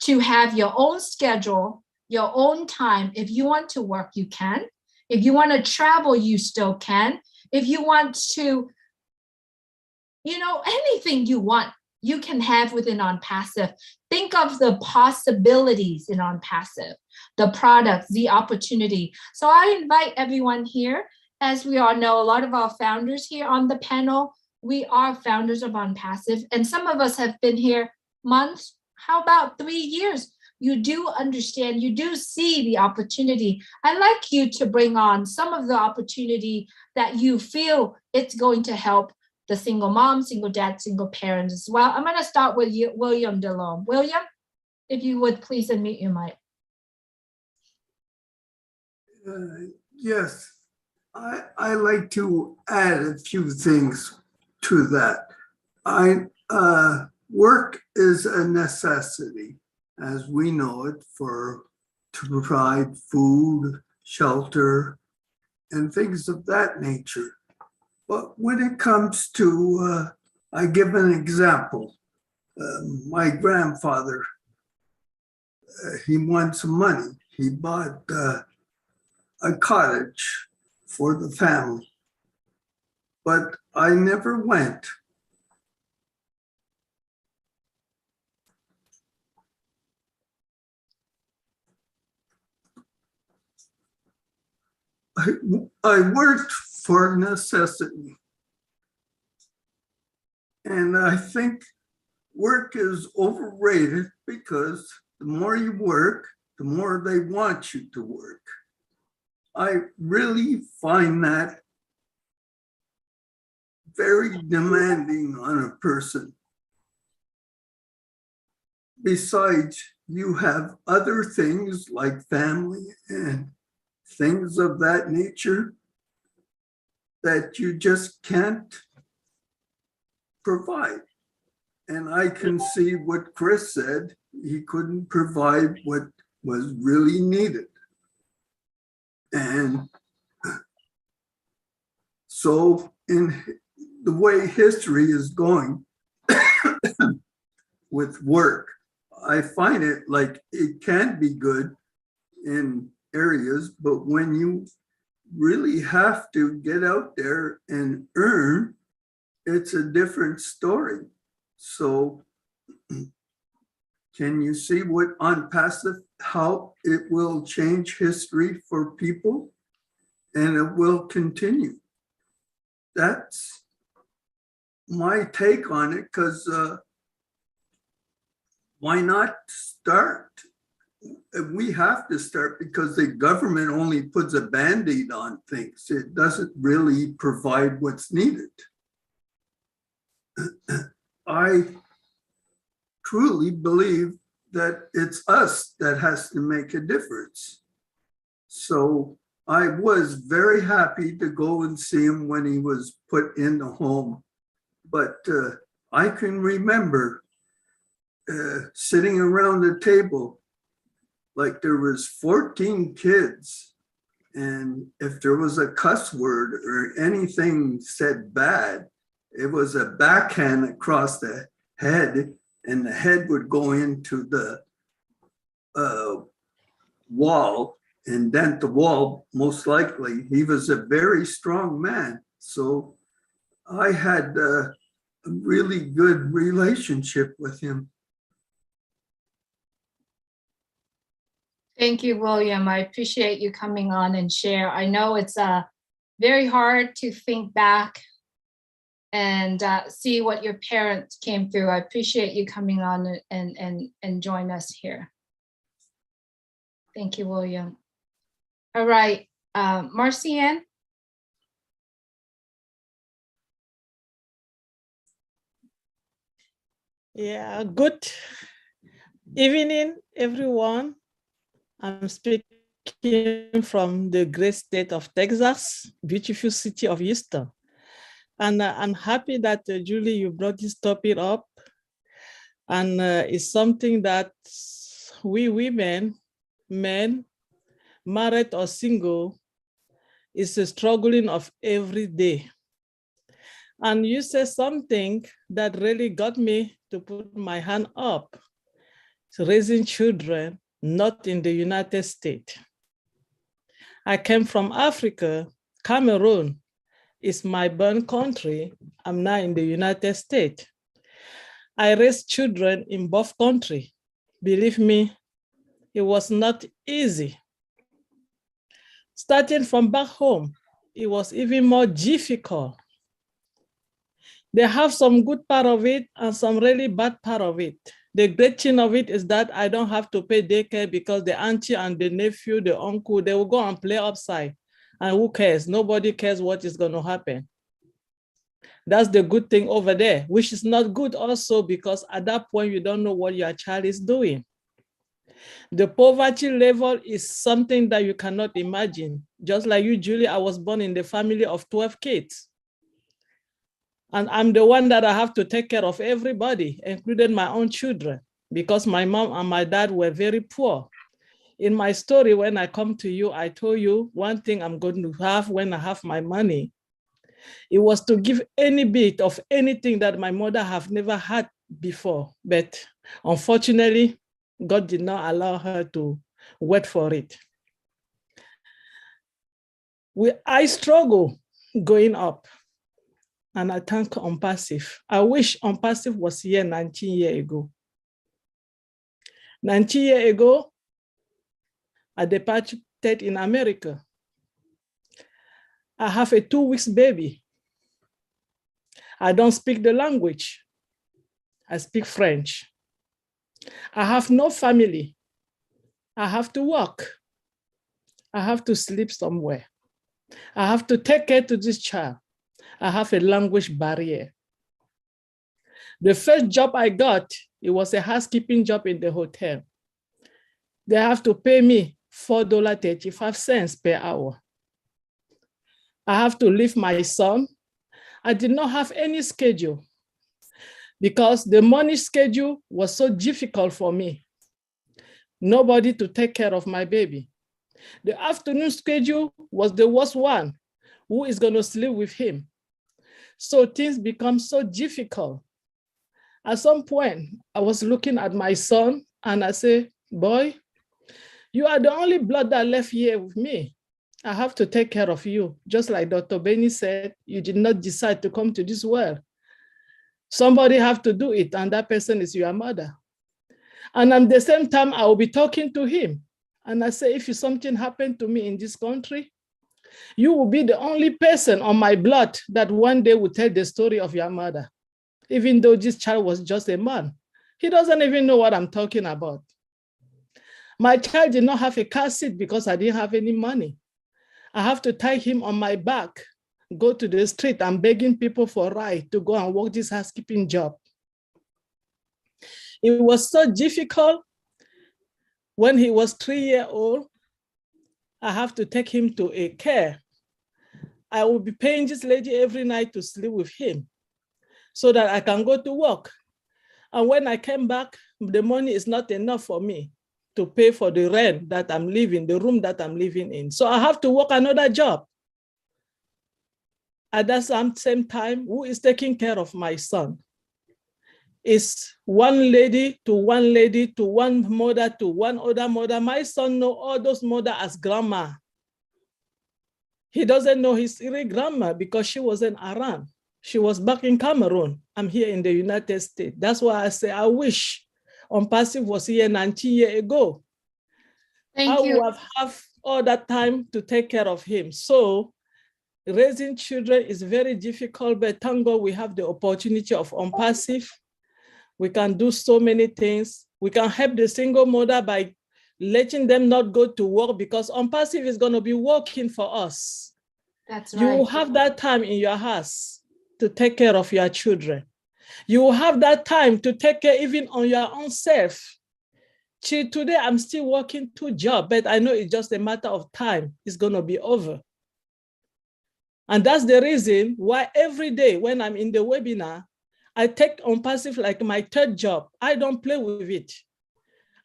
to have your own schedule, your own time. If you want to work, you can. If you want to travel, you still can. If you want to, anything you want, you can have within ONPASSIVE. Think of the possibilities in ONPASSIVE, the products, the opportunity. So I invite everyone here. As we all know, a lot of our founders here on the panel, we are founders of ONPASSIVE, and some of us have been here months, how about 3 years? You do understand, you do see the opportunity. I'd like you to bring on some of the opportunity that you feel it's going to help the single mom, single dad, single parents as well. I'm going to start with you, William Delhomme. William, if you would please unmute your mic. Yes, I like to add a few things to that. Work is a necessity, as we know it, to provide food, shelter, and things of that nature. But when it comes to, I give an example. My grandfather, he won some money. He bought a cottage for the family, but I never went. I worked for necessity. And I think work is overrated because the more you work, the more they want you to work. I really find that very demanding on a person. Besides, you have other things like family and things of that nature that you just can't provide. And I can see what Chris said, he couldn't provide what was really needed. And so in the way history is going with work, I find it like it can be good in areas, but when you really have to get out there and earn, it's a different story. So can you see what ONPASSIVE, how it will change history for people, and it will continue? That's my take on it, because why not start? We have to start because the government only puts a Band-Aid on things. It doesn't really provide what's needed. I truly believe that it's us that has to make a difference. So I was very happy to go and see him when he was put in the home. But I can remember sitting around the table, like there was 14 kids. And if there was a cuss word or anything said bad, it was a backhand across the head, and the head would go into the wall and dent the wall, most likely. He was a very strong man. So I had a really good relationship with him. Thank you, William. I appreciate you coming on and share. I know it's very hard to think back and see what your parents came through. I appreciate you coming on and join us here. Thank you, William. All right, Marcianne. Yeah, good evening, everyone. I'm speaking from the great state of Texas, beautiful city of Houston. And I'm happy that, Julie, you brought this topic up. And it's something that we women, men, married or single, is a struggling of every day. And you said something that really got me to put my hand up. It's raising children, not in the United States. I came from Africa. Cameroon is my born country. I'm now in the United States. I raised children in both countries. Believe me, it was not easy. Starting from back home, it was even more difficult. They have some good part of it and some really bad part of it. The great thing of it is that I don't have to pay daycare because the auntie and the nephew, the uncle, they will go and play outside. And who cares? Nobody cares what is going to happen. That's the good thing over there, which is not good also because at that point, you don't know what your child is doing. The poverty level is something that you cannot imagine. Just like you, Julie, I was born in the family of 12 kids. And I'm the one that I have to take care of everybody, including my own children, because my mom and my dad were very poor. In my story, when I come to you, I told you one thing I'm going to have when I have my money. It was to give any bit of anything that my mother have never had before. But unfortunately, God did not allow her to wait for it. I struggle going up. And I thank ONPASSIVE. I wish ONPASSIVE was here 19 years ago. 19 years ago, I departed in America. I have a 2-week baby. I don't speak the language. I speak French. I have no family. I have to work. I have to sleep somewhere. I have to take care to this child. I have a language barrier. The first job I got, it was a housekeeping job in the hotel. They have to pay me $4.35 per hour. I have to leave my son. I did not have any schedule because the morning schedule was so difficult for me. Nobody to take care of my baby. The afternoon schedule was the worst one. Who is going to sleep with him? So things become so difficult. At some point, I was looking at my son and I said, boy, you are the only blood that left here with me. I have to take care of you. Just like Dr. Benny said, you did not decide to come to this world. Somebody have to do it, and that person is your mother. And at the same time, I will be talking to him. And I say, if something happened to me in this country, you will be the only person on my blood that one day will tell the story of your mother. Even though this child was just a man. He doesn't even know what I'm talking about. My child did not have a car seat because I didn't have any money. I have to tie him on my back, go to the street and begging people for a ride to go and work this housekeeping job. It was so difficult when he was 3 years old. I have to take him to a care. I will be paying this lady every night to sleep with him so that I can go to work. And when I came back, the money is not enough for me to pay for the rent that I'm living, the room that I'm living in. So I have to work another job. At that same time, who is taking care of my son? It's one lady to one lady to one mother to one other mother. My son knows all those mothers as grandma. He doesn't know his real grandma because she wasn't around. She was back in Cameroon. I'm here in the United States. That's why I say I wish ONPASSIVE was here 19 years ago. Thank I you. would have all that time to take care of him. So raising children is very difficult, but thank God we have the opportunity of ONPASSIVE. We can do so many things. We can help the single mother by letting them not go to work because ONPASSIVE is going to be working for us. That's You will right. have that time in your house to take care of your children. You will have that time to take care even on your own self. Today, I'm still working 2 jobs, but I know it's just a matter of time. It's going to be over. And that's the reason why every day when I'm in the webinar, I take ONPASSIVE like my 3rd job. I don't play with it.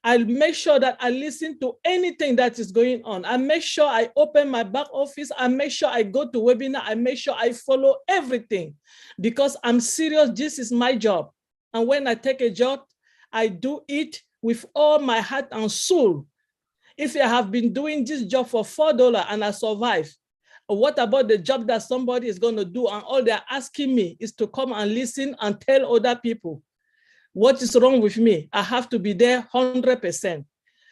I'll make sure that I listen to anything that is going on. I make sure I open my back office. I make sure I go to webinar. I make sure I follow everything because I'm serious. This is my job. And when I take a job, I do it with all my heart and soul. If I have been doing this job for $4 and I survive, what about the job that somebody is going to do and all they're asking me is to come and listen and tell other people what is wrong with me? I have to be there 100%.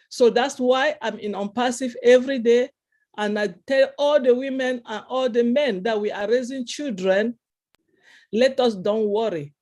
So that's why I'm in ONPASSIVE every day. And I tell all the women and all the men that we are raising children, let us don't worry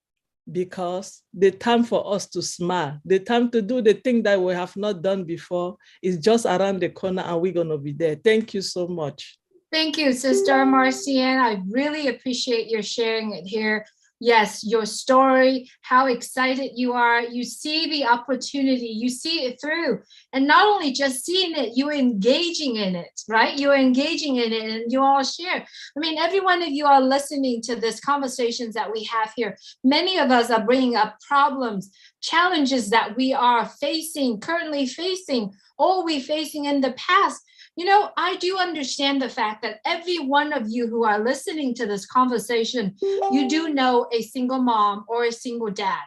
because the time for us to smile, the time to do the thing that we have not done before is just around the corner and we're going to be there. Thank you so much. Thank you, Sister Marcienne. I really appreciate your sharing it here. Yes, your story, how excited you are. You see the opportunity, you see it through. And not only just seeing it, you're engaging in it, right? You're engaging in it and you all share. I mean, every one of you are listening to this conversations that we have here. Many of us are bringing up problems, challenges that we are facing, currently facing, or we facing in the past. You know, I do understand the fact that every one of you who are listening to this conversation, you do know a single mom or a single dad.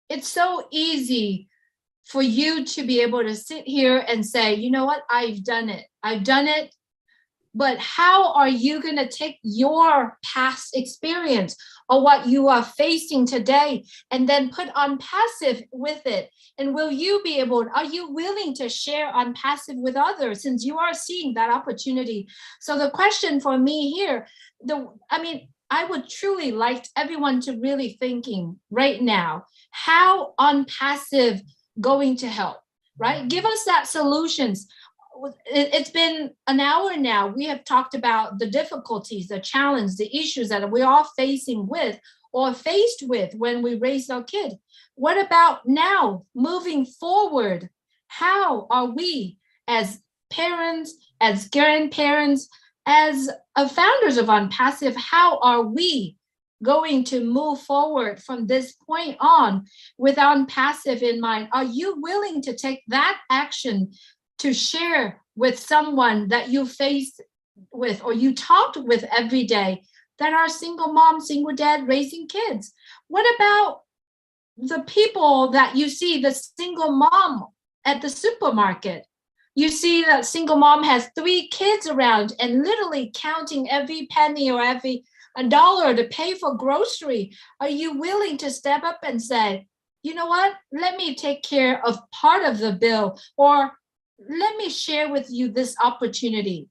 It's so easy for you to be able to sit here and say, you know what, I've done it. I've done it. But how are you going to take your past experience or what you are facing today and then put ONPASSIVE with it? And will you be able, are you willing to share ONPASSIVE with others since you are seeing that opportunity? So the question for me here, I would truly like everyone to really thinking right now, how ONPASSIVE going to help, right? Give us that solutions. It's been an hour now. We have talked about the difficulties, the challenge, the issues that we're all facing with or faced with when we raise our kid. What about now, moving forward? How are we as parents, as grandparents, as founders of ONPASSIVE, how are we going to move forward from this point on with ONPASSIVE in mind? Are you willing to take that action to share with someone that you face with or you talked with every day that are single mom, single dad raising kids? What about the people that you see, the single mom at the supermarket? You see that single mom has 3 kids around and literally counting every penny or every $1 to pay for grocery. Are you willing to step up and say, you know what, let me take care of part of the bill, or let me share with you this opportunity?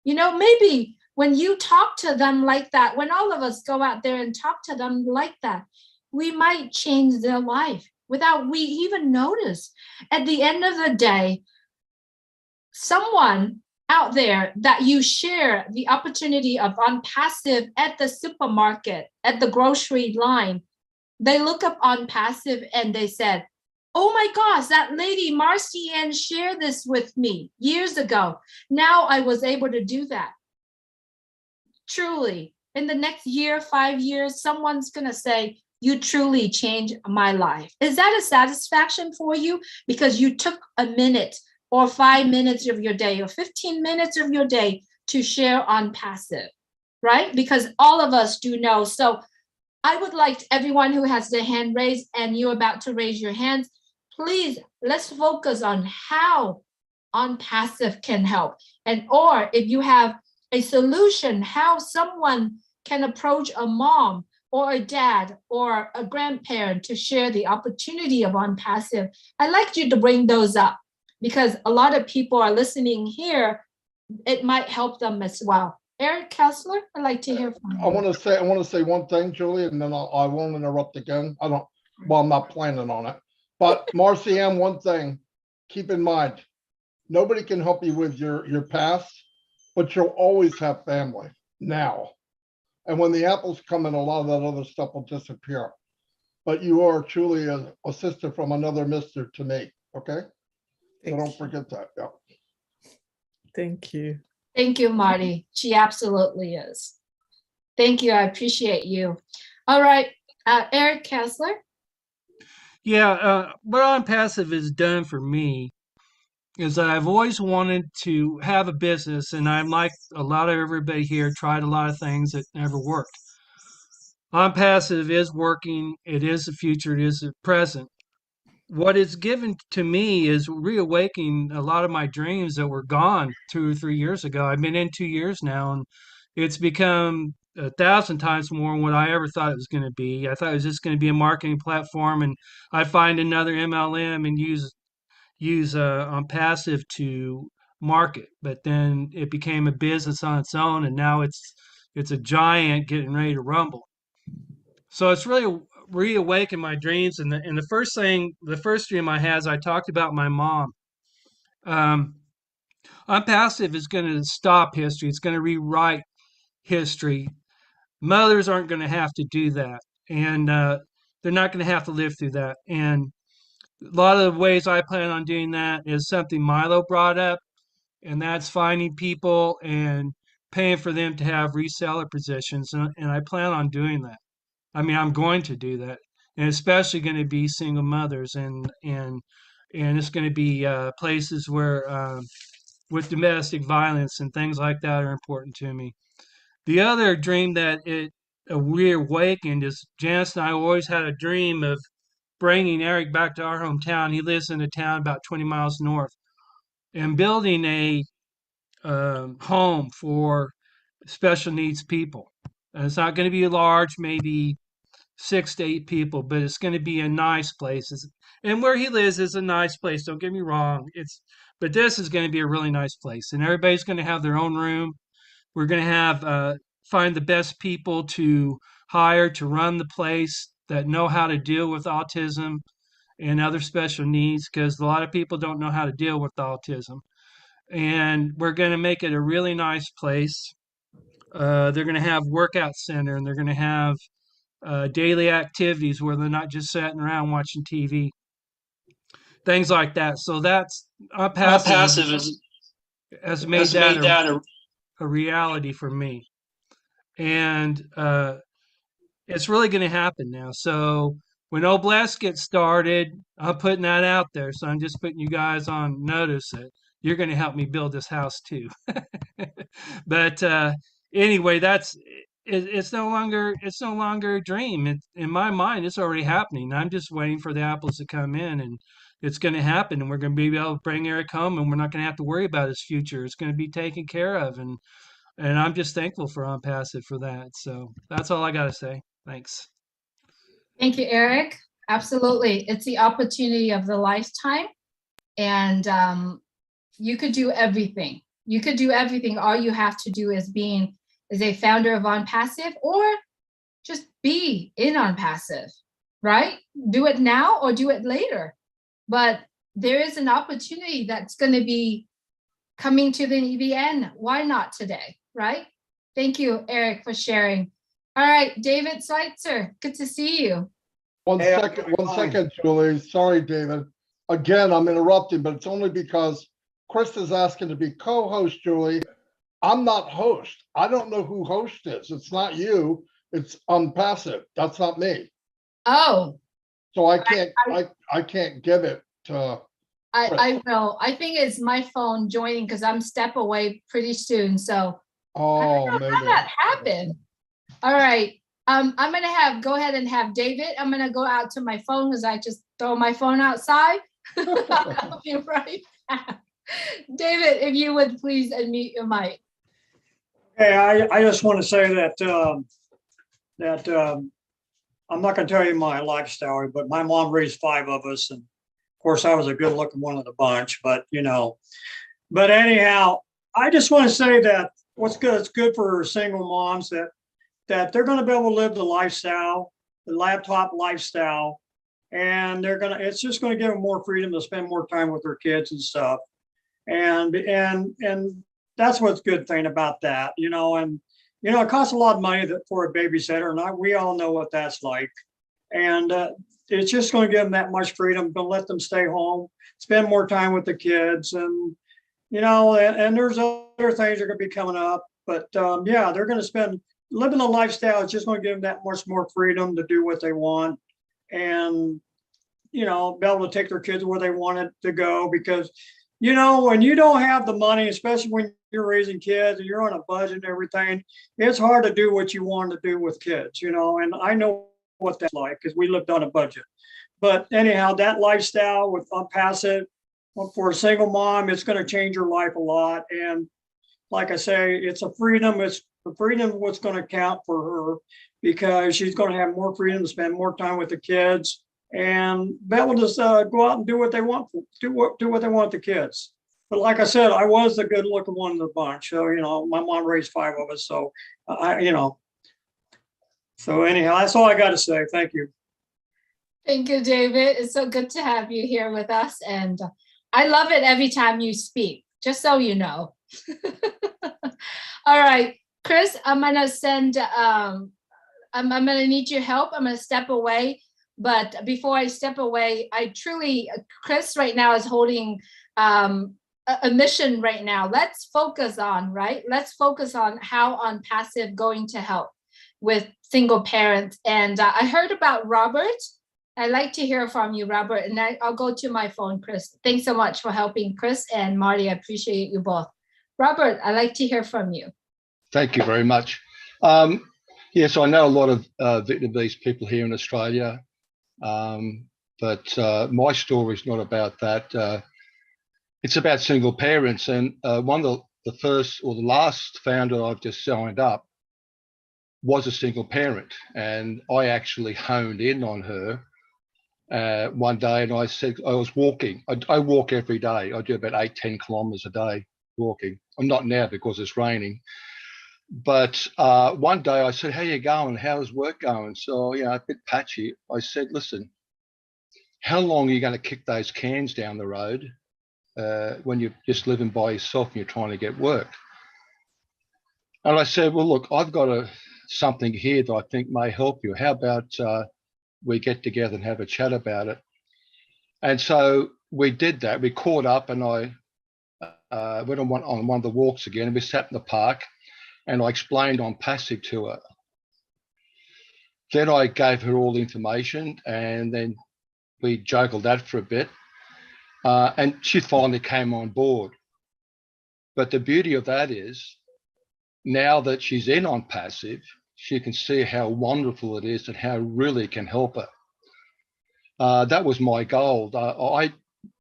You know, maybe when you talk to them like that, when all of us go out there and talk to them like that, we might change their life without we even notice. At the end of the day, someone out there that you share the opportunity of ONPASSIVE at the supermarket, at the grocery line, they look up ONPASSIVE and they said, oh my gosh, that lady, Marcy Ann, shared this with me years ago. Now I was able to do that. Truly, in the next year, 5 years, someone's going to say, you truly changed my life. Is that a satisfaction for you? Because you took a minute or 5 minutes of your day or 15 minutes of your day to share on passive, right? Because all of us do know. So I would like everyone who has their hand raised and you're about to raise your hands, please, let's focus on how on passive can help. And or if you have a solution, how someone can approach a mom or a dad or a grandparent to share the opportunity of on passive. I'd like you to bring those up because a lot of people are listening here. It might help them as well. Eric Kessler, I'd like to hear from you. I want to say one thing, Julie, and then I won't interrupt again. I'm not planning on it. But Marcy Ann, one thing, keep in mind, nobody can help you with your past, but you'll always have family now. And when the apples come in, a lot of that other stuff will disappear. But you are truly a sister from another mister to me, okay? So don't forget that, yeah. Thank you. Thank you, Marty. She absolutely is. Thank you. I appreciate you. All right, Eric Kessler. Yeah, what On Passive has done for me is that I've always wanted to have a business, and I'm like a lot of everybody here, tried a lot of things that never worked. On Passive is working. It is the future. It is the present. What it's given to me is reawakening a lot of my dreams that were gone 2 or 3 years ago. I've been in 2 years now, and it's become 1,000 times more than what I ever thought it was going to be. I thought it was just going to be a marketing platform, and I'd find another MLM and use on passive to market. But then it became a business on its own, and now it's a giant getting ready to rumble. So it's really reawakened my dreams. And the first dream I had is I talked about my mom. On passive is going to stop history. It's going to rewrite history. Mothers aren't going to have to do that, and they're not going to have to live through that. And a lot of the ways I plan on doing that is something Milo brought up, and that's finding people and paying for them to have reseller positions. And I plan on doing that. I mean, I'm going to do that, and especially going to be single mothers, and it's going to be places where with domestic violence and things like that are important to me. The other dream that it reawakened is Janice and I always had a dream of bringing Eric back to our hometown. He lives in a town about 20 miles north, and building a home for special needs people. And it's not going to be large, maybe 6 to 8 people, but it's going to be a nice place. And where he lives is a nice place. Don't get me wrong. But this is going to be a really nice place, and everybody's going to have their own room. We're going to have find the best people to hire to run the place that know how to deal with autism and other special needs, because a lot of people don't know how to deal with autism. And we're going to make it a really nice place. They're going to have workout center, and they're going to have daily activities where they're not just sitting around watching TV, things like that. So that's passive has made that a reality for me, and it's really going to happen now. So when Oblast gets started, I'm putting that out there. So I'm just putting you guys on notice that you're going to help me build this house too. But anyway, it's no longer a dream. In my mind, it's already happening. I'm just waiting for the apples to come in, and it's going to happen. And we're going to be able to bring Eric home, and we're not going to have to worry about his future. It's going to be taken care of, and I'm just thankful for On Passive for that. So that's all I got to say. Thanks. Thank you, Eric. Absolutely. It's the opportunity of the lifetime. And you could do everything. You could do everything. All you have to do is a founder of On Passive, or just be in On Passive, right? Do it now or do it later. But there is an opportunity that's going to be coming to the end. Why not today, right? Thank you, Eric, for sharing. All right, David Schweitzer, good to see you. One Hey, I'm second, doing one fine. second, Julie. Sorry, David. Again, I'm interrupting, but it's only because Chris is asking to be co-host, Julie. I'm not host. I don't know who host is. It's not you. It's unpassive. That's not me. Oh, So I can't give it to Chris. I will. I think it's my phone joining because I'm step away pretty soon. So Oh, how maybe. that happened? All right. I'm gonna go ahead and have David. I'm gonna go out to my phone because I just throw my phone outside. I'll be right back. David, if you would please unmute your mic. Hey, I just want to say that I'm not going to tell you my life story, but my mom raised 5 of us, and of course I was a good-looking one of the bunch. But but anyhow, I just want to say that what's good, it's good for single moms that they're going to be able to live the lifestyle, the laptop lifestyle, and it's just going to give them more freedom to spend more time with their kids and stuff. And that's what's good thing about that, and it costs a lot of money for a babysitter, and we all know what that's like. And it's just going to give them that much freedom, to let them stay home, spend more time with the kids, and and there's other things that are going to be coming up. But yeah, they're going to living the lifestyle. It's just going to give them that much more freedom to do what they want, and be able to take their kids where they wanted to go. Because when you don't have the money, especially when you're raising kids and you're on a budget and everything, it's hard to do what you want to do with kids, and I know what that's like because we lived on a budget. But anyhow, that lifestyle with Unpassive, for a single mom, it's going to change your life a lot. And like I say, it's a freedom. It's the freedom what's going to count for her, because she's going to have more freedom to spend more time with the kids and be able to just go out and do what they want, do what they want with the kids. But like I said, I was the good looking one in the bunch. So, my mom raised 5 of us. So so anyhow, that's all I got to say. Thank you. Thank you, David. It's so good to have you here with us. And I love it every time you speak, just so you know. All right, Chris, I'm going to send, I'm going to need your help. I'm going to step away. But before I step away, Chris right now is holding a mission right now. Let's focus on how Unpassive going to help with single parents. And I heard about Robert. I'd like to hear from you, Robert, and I'll go to my phone, Chris. Thanks so much for helping, Chris and Marty. I appreciate you both. Robert, I'd like to hear from you. Thank you very much. Yes, I know a lot of Vietnamese people here in Australia, but my story is not about that. It's about single parents, and one of the first or the last founder I've just signed up was a single parent, and I actually honed in on her one day, and I said, I was walking. I walk every day. I do about 8-10 kilometers a day walking. I'm not now because it's raining. But one day I said, how you going? How's work going? So, a bit patchy. I said, listen, how long are you going to kick those cans down the road when you're just living by yourself and you're trying to get work? And I said, well, look, I've got something here that I think may help you. How about we get together and have a chat about it? And so we did that. We caught up, and I went on one of the walks again, and we sat in the park, and I explained Unpassive to her. Then I gave her all the information, and then we juggled that for a bit, and she finally came on board. But the beauty of that is, now that she's in Unpassive, she can see how wonderful it is and how it really can help her. That was my goal. I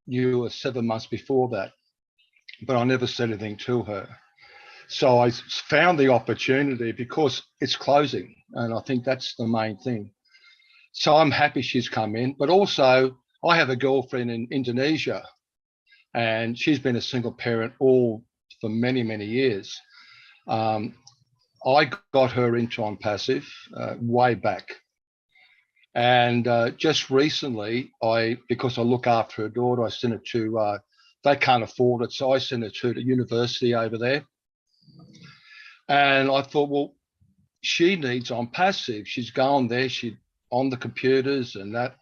knew her 7 months before that, but I never said anything to her. So I found the opportunity because it's closing, and I think that's the main thing. So I'm happy she's come in, but also I have a girlfriend in Indonesia, and she's been a single parent for many, many years. I got her into Unpassive way back. And just recently, because I look after her daughter, I sent her to, they can't afford it, so I sent her to the university over there. And I thought, well, she needs Unpassive. She's gone there. on the computers and that.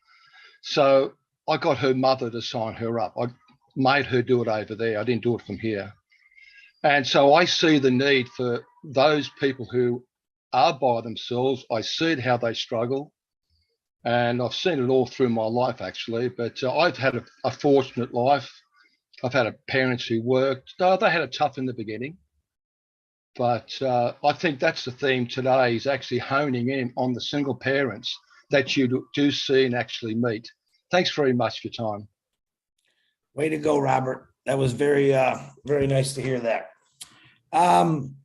So I got her mother to sign her up. I made her do it over there. I didn't do it from here. And so I see the need for those people who are by themselves. I see how they struggle. And I've seen it all through my life, actually. But I've had a fortunate life. I've had parents who worked. They had it tough in the beginning. But I think that's the theme today, is actually honing in on the single parents that you do see and actually meet. Thanks very much for your time. Way to go, Robert. That was very, very nice to hear that. I'm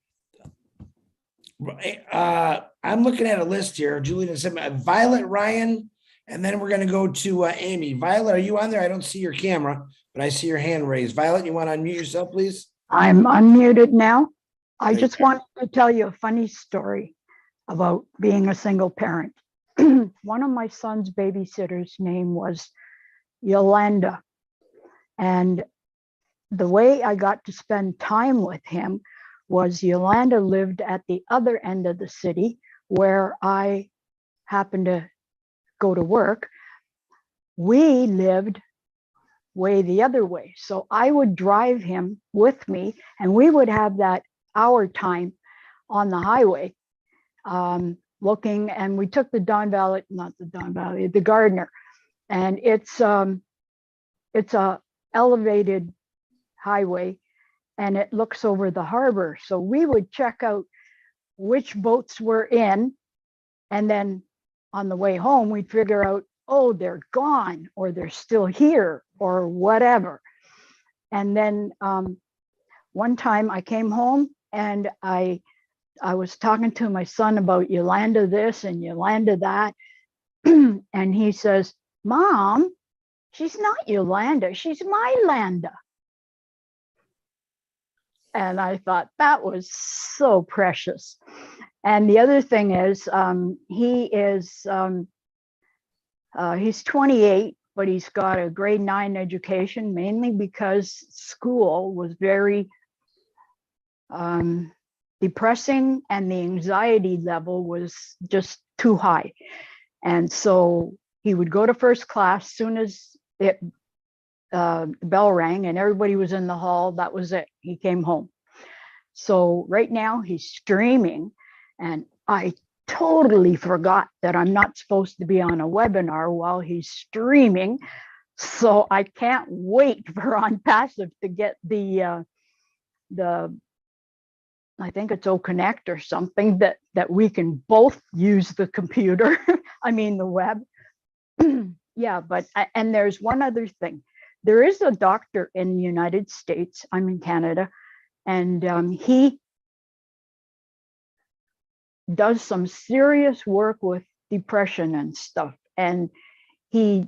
looking at a list here. Julian said Violet, Ryan, and then we're going to go to Amy. Violet, are you on there? I don't see your camera, but I see your hand raised. Violet, you want to unmute yourself, please? I'm unmuted now. I Great. just wanted to tell you a funny story about being a single parent. One of my son's babysitter's name was Yolanda. And the way I got to spend time with him was Yolanda lived at the other end of the city where I happened to go to work. We lived way the other way. So I would drive him with me and we would have that hour time on the highway looking, and we took the the Gardner, and it's a elevated highway and it looks over the harbor. So we would check out which boats were in, and then on the way home, we'd figure out, oh, they're gone or they're still here or whatever. And then one time I came home and I was talking to my son about Yolanda this and Yolanda that. And he says, Mom, she's not Yolanda, she's Mylanda. And I thought that was so precious. And the other thing is, he's 28, but he's got a grade 9 education, mainly because school was very depressing and the anxiety level was just too high. And so he would go to first class. Soon as the bell rang and everybody was in the hall, that was it. He came home. So right now he's streaming, and I totally forgot that I'm not supposed to be on a webinar while he's streaming. So I can't wait for ONPASSIVE to get the I think it's OConnect or something that we can both use the computer. I mean the web. Yeah, but and there's one other thing. There is a doctor in the United States. I'm in Canada, and he does some serious work with depression and stuff. And he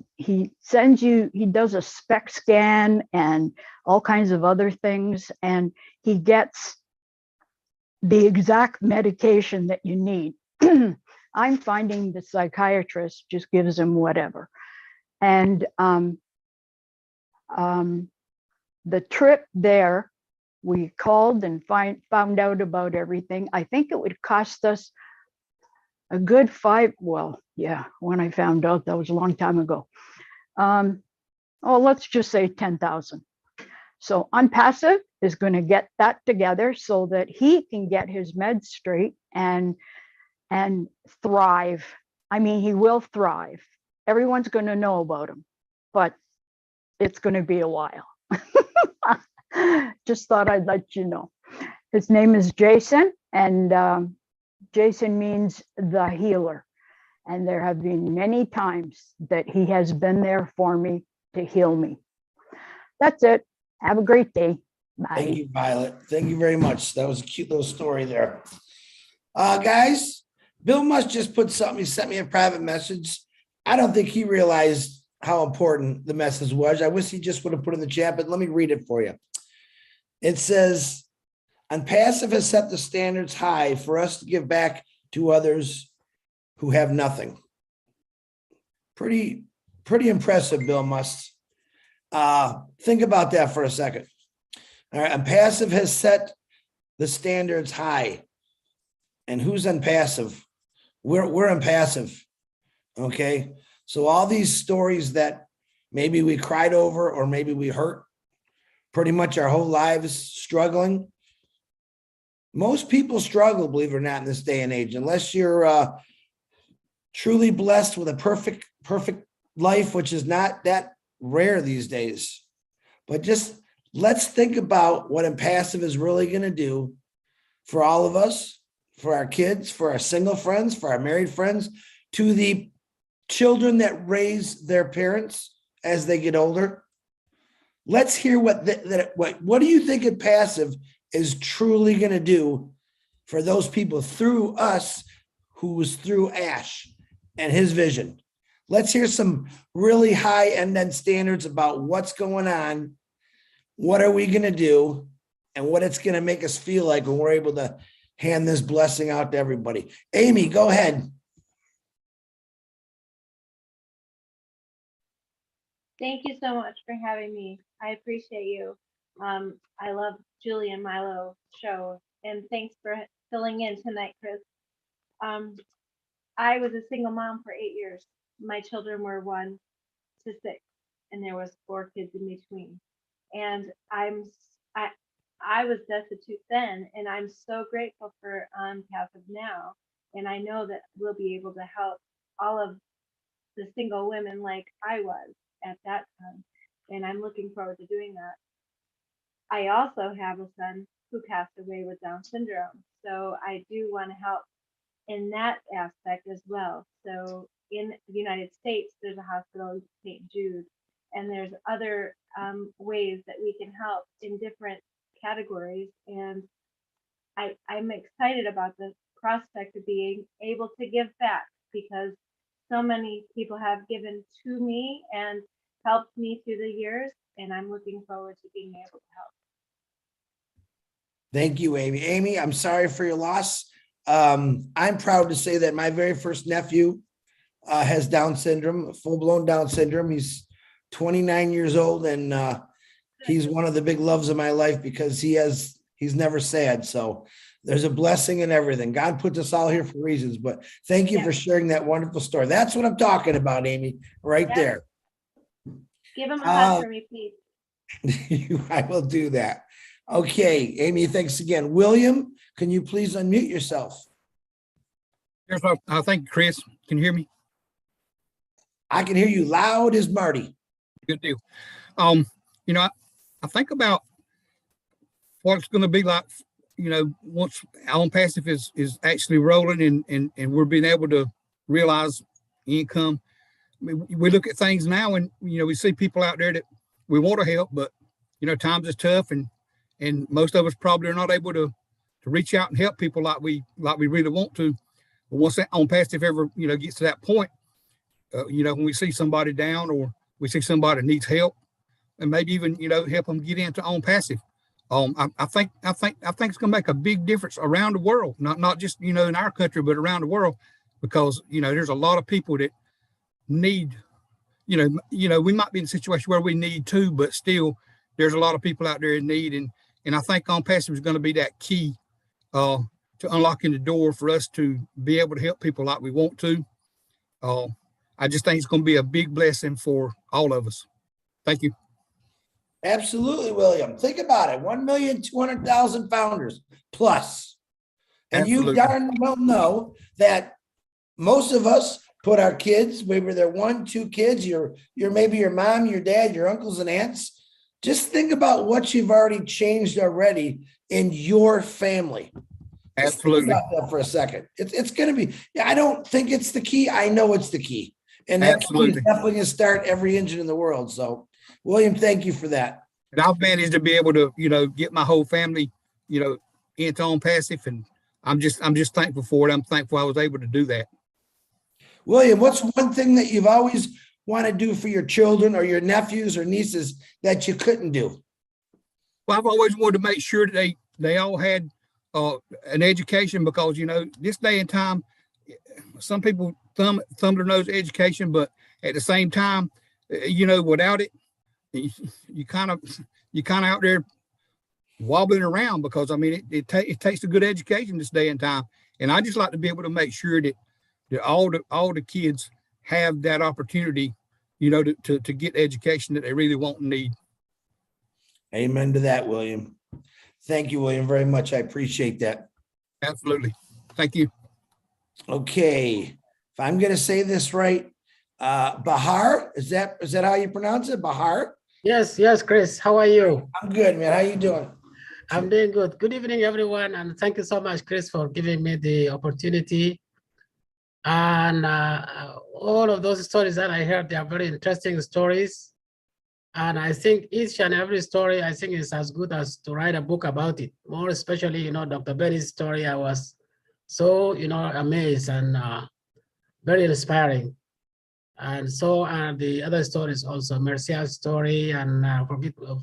sends you, he does a SPECT scan and all kinds of other things, and he gets the exact medication that you need. I'm finding the psychiatrist just gives him whatever. And the trip there, we called and found out about everything. I think it would cost us a good when I found out, that was a long time ago. Let's just say 10,000. So ONPASSIVE is going to get that together so that he can get his meds straight and thrive. I mean, he will thrive. Everyone's going to know about him, but it's going to be a while. Just thought I'd let you know. His name is Jason, and Jason means the healer. And there have been many times that he has been there for me to heal me. That's it. Have a great day. Bye. Thank you, Violet. Thank you very much. That was a cute little story there. Guys, Bill Musk just put something. He sent me a private message. I don't think he realized how important the message was. I wish he just would have put it in the chat, but let me read it for you. It says, ONPASSIVE has set the standards high for us to give back to others who have nothing. Pretty impressive, Bill Musk. Think about that for a second. All right, ONPASSIVE has set the standards high. And who's ONPASSIVE? We're ONPASSIVE. Okay. So all these stories that maybe we cried over, or maybe we hurt pretty much our whole lives struggling. Most people struggle, believe it or not, in this day and age, unless you're truly blessed with a perfect life, which is not that rare these days. But just let's think about what Impassive is really going to do for all of us, for our kids, for our single friends, for our married friends, to the children that raise their parents as they get older. Let's hear what do you think Impassive is truly going to do for those people through us, who was through Ash and his vision. Let's hear some really high end standards about what's going on. What are we going to do, and what it's going to make us feel like when we're able to hand this blessing out to everybody. Amy, go ahead. Thank you so much for having me. I appreciate you. I love Julie and Milo show, and thanks for filling in tonight, Chris. I was a single mom for 8 years. My children were 1 to 6, and there was 4 kids in between. And I was destitute then, and I'm so grateful for ONPASSIVE now. And I know that we'll be able to help all of the single women like I was at that time. And I'm looking forward to doing that. I also have a son who passed away with Down syndrome. So I do want to help in that aspect as well. So in the United States, there's a hospital in St. Jude, and there's other ways that we can help in different categories. And I'm excited about the prospect of being able to give back, because so many people have given to me and helped me through the years, and I'm looking forward to being able to help. Thank you, Amy. Amy, I'm sorry for your loss. I'm proud to say that my very first nephew has Down syndrome, full-blown Down syndrome. He's 29 years old, and he's one of the big loves of my life, because he's never sad. So there's a blessing in everything. God put us all here for reasons, but thank you for sharing that wonderful story. That's what I'm talking about, Amy, right there. Give him a hug for me, please. I will do that. Okay, Amy, thanks again. William, can you please unmute yourself? Thank you, Chris. Can you hear me? I can hear you loud as Marty. Good deal. You know, I think about what it's going to be like, you know, once ONPASSIVE is actually rolling and we're being able to realize income. I mean, we look at things now, and you know, we see people out there that we want to help, but you know, times is tough, and most of us probably are not able to reach out and help people like we really want to. But once that ONPASSIVE ever, you know, gets to that point, you know, when we see somebody down, or we see somebody needs help, and maybe even, you know, help them get into ONPASSIVE. I think it's going to make a big difference around the world, not just, you know, in our country, but around the world, because, you know, there's a lot of people that need, you know, we might be in a situation where we need to, but still there's a lot of people out there in need. And I think ONPASSIVE is going to be that key to unlocking the door for us to be able to help people like we want to. I just think it's going to be a big blessing for all of us. Thank you. Absolutely, William. Think about it. 1,200,000 founders plus. And Absolutely. You darn well know that most of us put our kids, maybe they're 1, 2 kids, maybe your mom, your dad, your uncles and aunts. Just think about what you've already changed already in your family. Absolutely. Just think about that for a second. It's going to be, I don't think it's the key. I know it's the key. And that key is definitely going to start every engine in the world. So, William, thank you for that. And I've managed to be able to, you know, get my whole family, you know, into ONPASSIVE, and I'm just thankful for it. I'm thankful I was able to do that. William, what's one thing that you've always want to do for your children or your nephews or nieces that you couldn't do? Well, I've always wanted to make sure that they all had an education, because, you know, this day and time, some people thumb their nose at education, but at the same time, you know, without it, you kind of out there wobbling around, because I mean, it takes a good education this day and time. And I just like to be able to make sure that all the kids have that opportunity, to get education that they really want and need. Amen to that, William. Thank you, William, very much. I appreciate that. Absolutely. Thank you. Okay, if I'm going to say this right, Bahar, is that how you pronounce it? Bahar? Yes, Chris. How are you? I'm good, man. How you doing? I'm doing good. Good evening, everyone. And thank you so much, Chris, for giving me the opportunity. And all of those stories that I heard, they are very interesting stories. And I think each and every story, I think, is as good as to write a book about it. More especially, Dr. Benny's story, I was so, amazed and very inspiring. And so are the other stories also, Mercia's story, and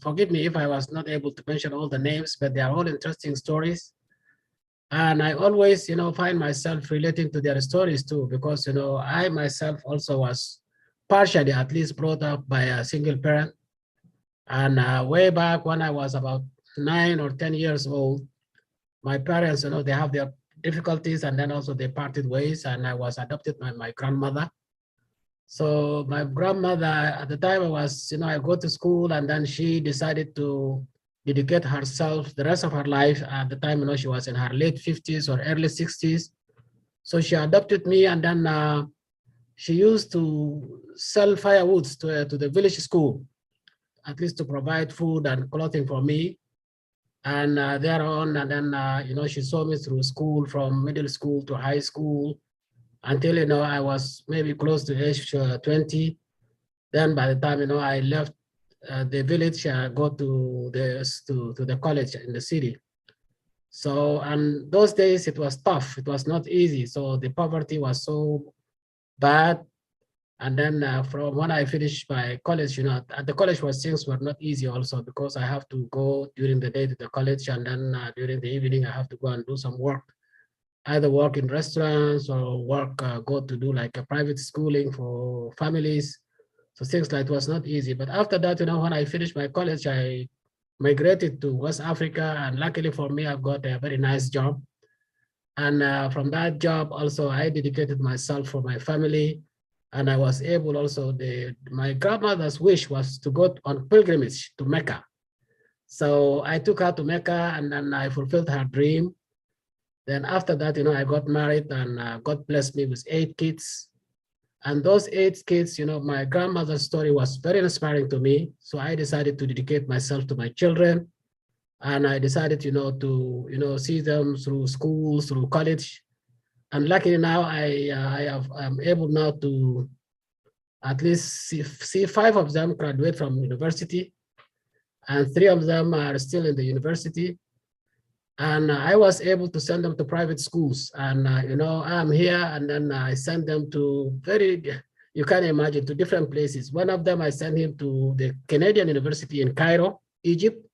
forgive me if I was not able to mention all the names, but they are all interesting stories. And I always, find myself relating to their stories too, because, I myself also was partially at least brought up by a single parent. And way back when I was about 9 or 10 years old, my parents, they have their difficulties, and then also they parted ways, and I was adopted by my grandmother. So my grandmother, at the time I was, I go to school, and then she decided to dedicate herself the rest of her life. At the time, she was in her late 50s or early 60s. So she adopted me, and then she used to sell firewoods to the village school, at least to provide food and clothing for me. And thereon, and then, she saw me through school, from middle school to high school, until, I was maybe close to age 20. Then by the time, I left the village, I go to the college in the city. So, and those days it was tough. It was not easy. So the poverty was so bad. And then from when I finished my college, at the college things were not easy also, because I have to go during the day to the college, and then during the evening I have to go and do some work, either work in restaurants or go to do like a private schooling for families. So things like it was not easy. But after that, when I finished my college, I migrated to West Africa, and luckily for me, I've got a very nice job. And from that job also, I dedicated myself for my family. And I was able also, my grandmother's wish was to go on pilgrimage to Mecca. So I took her to Mecca, and then I fulfilled her dream. Then after that, I got married, and God blessed me with 8 kids. And those 8 kids, my grandmother's story was very inspiring to me. So I decided to dedicate myself to my children. And I decided, to see them through school, through college. And luckily now I'm able now to at least see 5 of them graduate from university, and 3 of them are still in the university. And I was able to send them to private schools. And, I'm here, and then I sent them to you can imagine, to different places. One of them, I sent him to the Canadian University in Cairo, Egypt.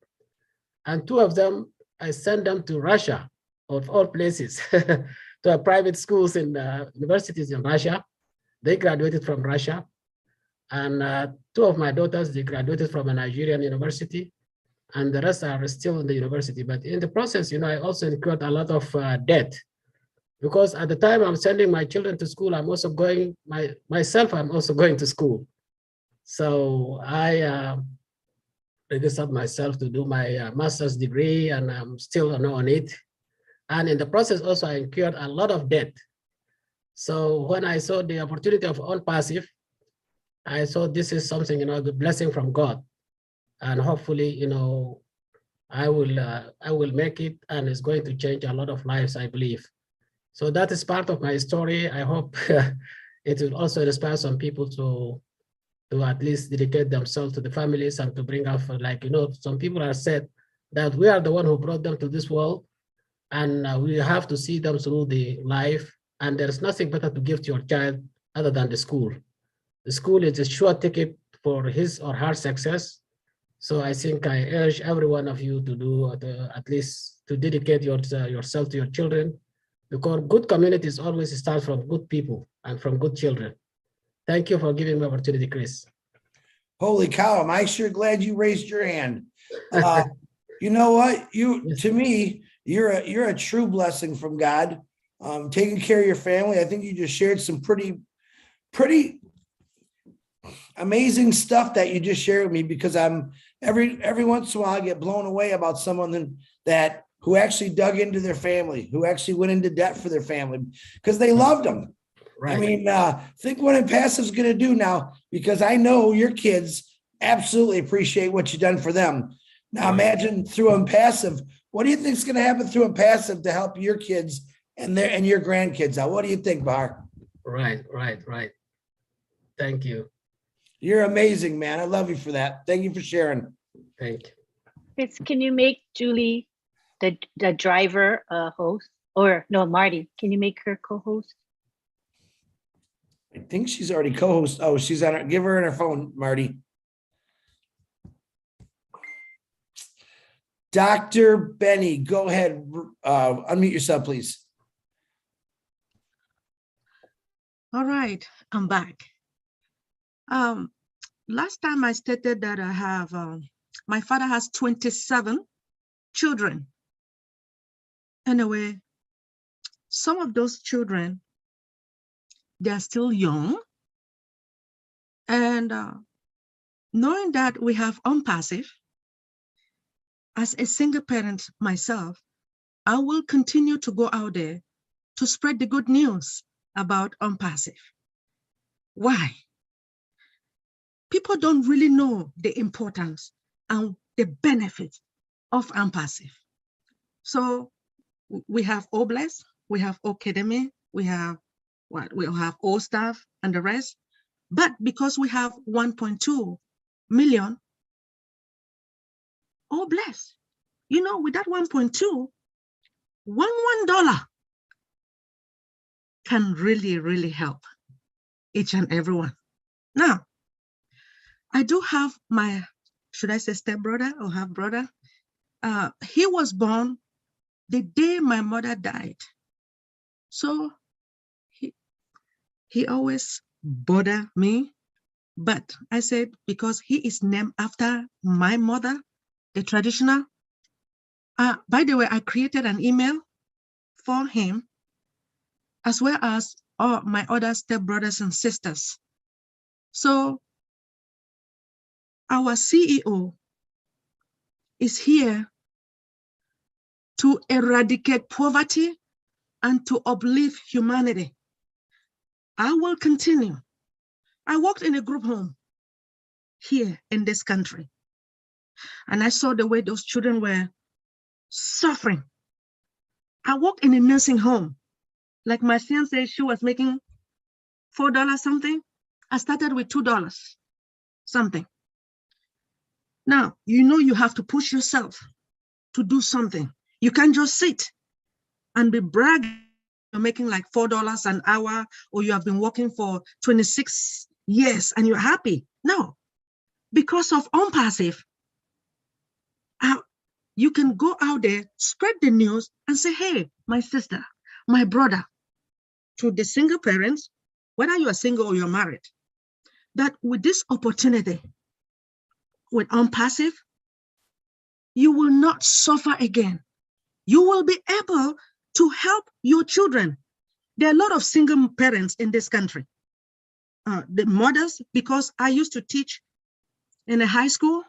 And 2 of them, I sent them to Russia, of all places, to private schools in universities in Russia. They graduated from Russia. And 2 of my daughters, they graduated from a Nigerian university, and the rest are still in the university. But in the process, I also incurred a lot of debt, because at the time I'm sending my children to school, I'm also going, I'm also going to school. So I registered myself to do my master's degree, and I'm still on it. And in the process also, I incurred a lot of debt. So when I saw the opportunity of ONPASSIVE, I saw this is something, the blessing from God. And hopefully, I will make it, and it's going to change a lot of lives, I believe. So that is part of my story. I hope it will also inspire some people to at least dedicate themselves to the families, and to bring up, some people are said that we are the one who brought them to this world, and we have to see them through the life. And there's nothing better to give to your child other than the school. The school is a sure ticket for his or her success. So I think I urge every one of you to do at least to dedicate yourself to your children, because good communities always start from good people and from good children. Thank you for giving me the opportunity, Chris. Holy cow, am I sure glad you raised your hand. You know what? To me, you're a true blessing from God. Taking care of your family. I think you just shared some pretty amazing stuff that you just shared with me, because I'm every once in a while I get blown away about someone that who actually dug into their family, who actually went into debt for their family because they loved them. Right. I mean, think what ONPASSIVE is going to do now, because I know your kids absolutely appreciate what you've done for them. Now, imagine through ONPASSIVE, what do you think is going to happen through ONPASSIVE to help your kids and your grandkids out? What do you think, Bar? Right. Thank you. You're amazing, man. I love you for that. Thank you for sharing. Thank you. Chris, can you make Julie the driver host? Or no, Marty, can you make her co-host? I think she's already co-host. Oh, she's on her. Give her in her phone, Marty. Dr. Benny, go ahead. Unmute yourself, please. All right, I'm back. Last time I stated that I have, my father has 27 children. Anyway, some of those children, they are still young. And knowing that we have ONPASSIVE, as a single parent myself, I will continue to go out there to spread the good news about ONPASSIVE. Why? People don't really know the importance and the benefit of ONPASSIVE. So we have OBLESS, we have Academy, we have what? We have all staff and the rest. But because we have 1.2 million, OBLESS, you know, with that 1.2, $1 can really help each and every one. Now, I do have my, should I say stepbrother or half brother? He was born the day my mother died. So he always bothered me. But I said, because he is named after my mother, the traditional. By the way, I created an email for him, as well as all my other stepbrothers and sisters. So our CEO is here to eradicate poverty and to uplift humanity. I will continue. I worked in a group home here in this country, and I saw the way those children were suffering. I worked in a nursing home. Like my fiance, she was making $4 something. I started with $2 something. Now, you know you have to push yourself to do something. You can't just sit and be bragging you're making like $4 an hour, or you have been working for 26 years and you're happy. No, because of ONPASSIVE, you can go out there, spread the news and say, hey, my sister, my brother, to the single parents, whether you are single or you're married, that with this opportunity, with ONPASSIVE, you will not suffer again. You will be able to help your children. There are a lot of single parents in this country. The mothers, because I used to teach in a high school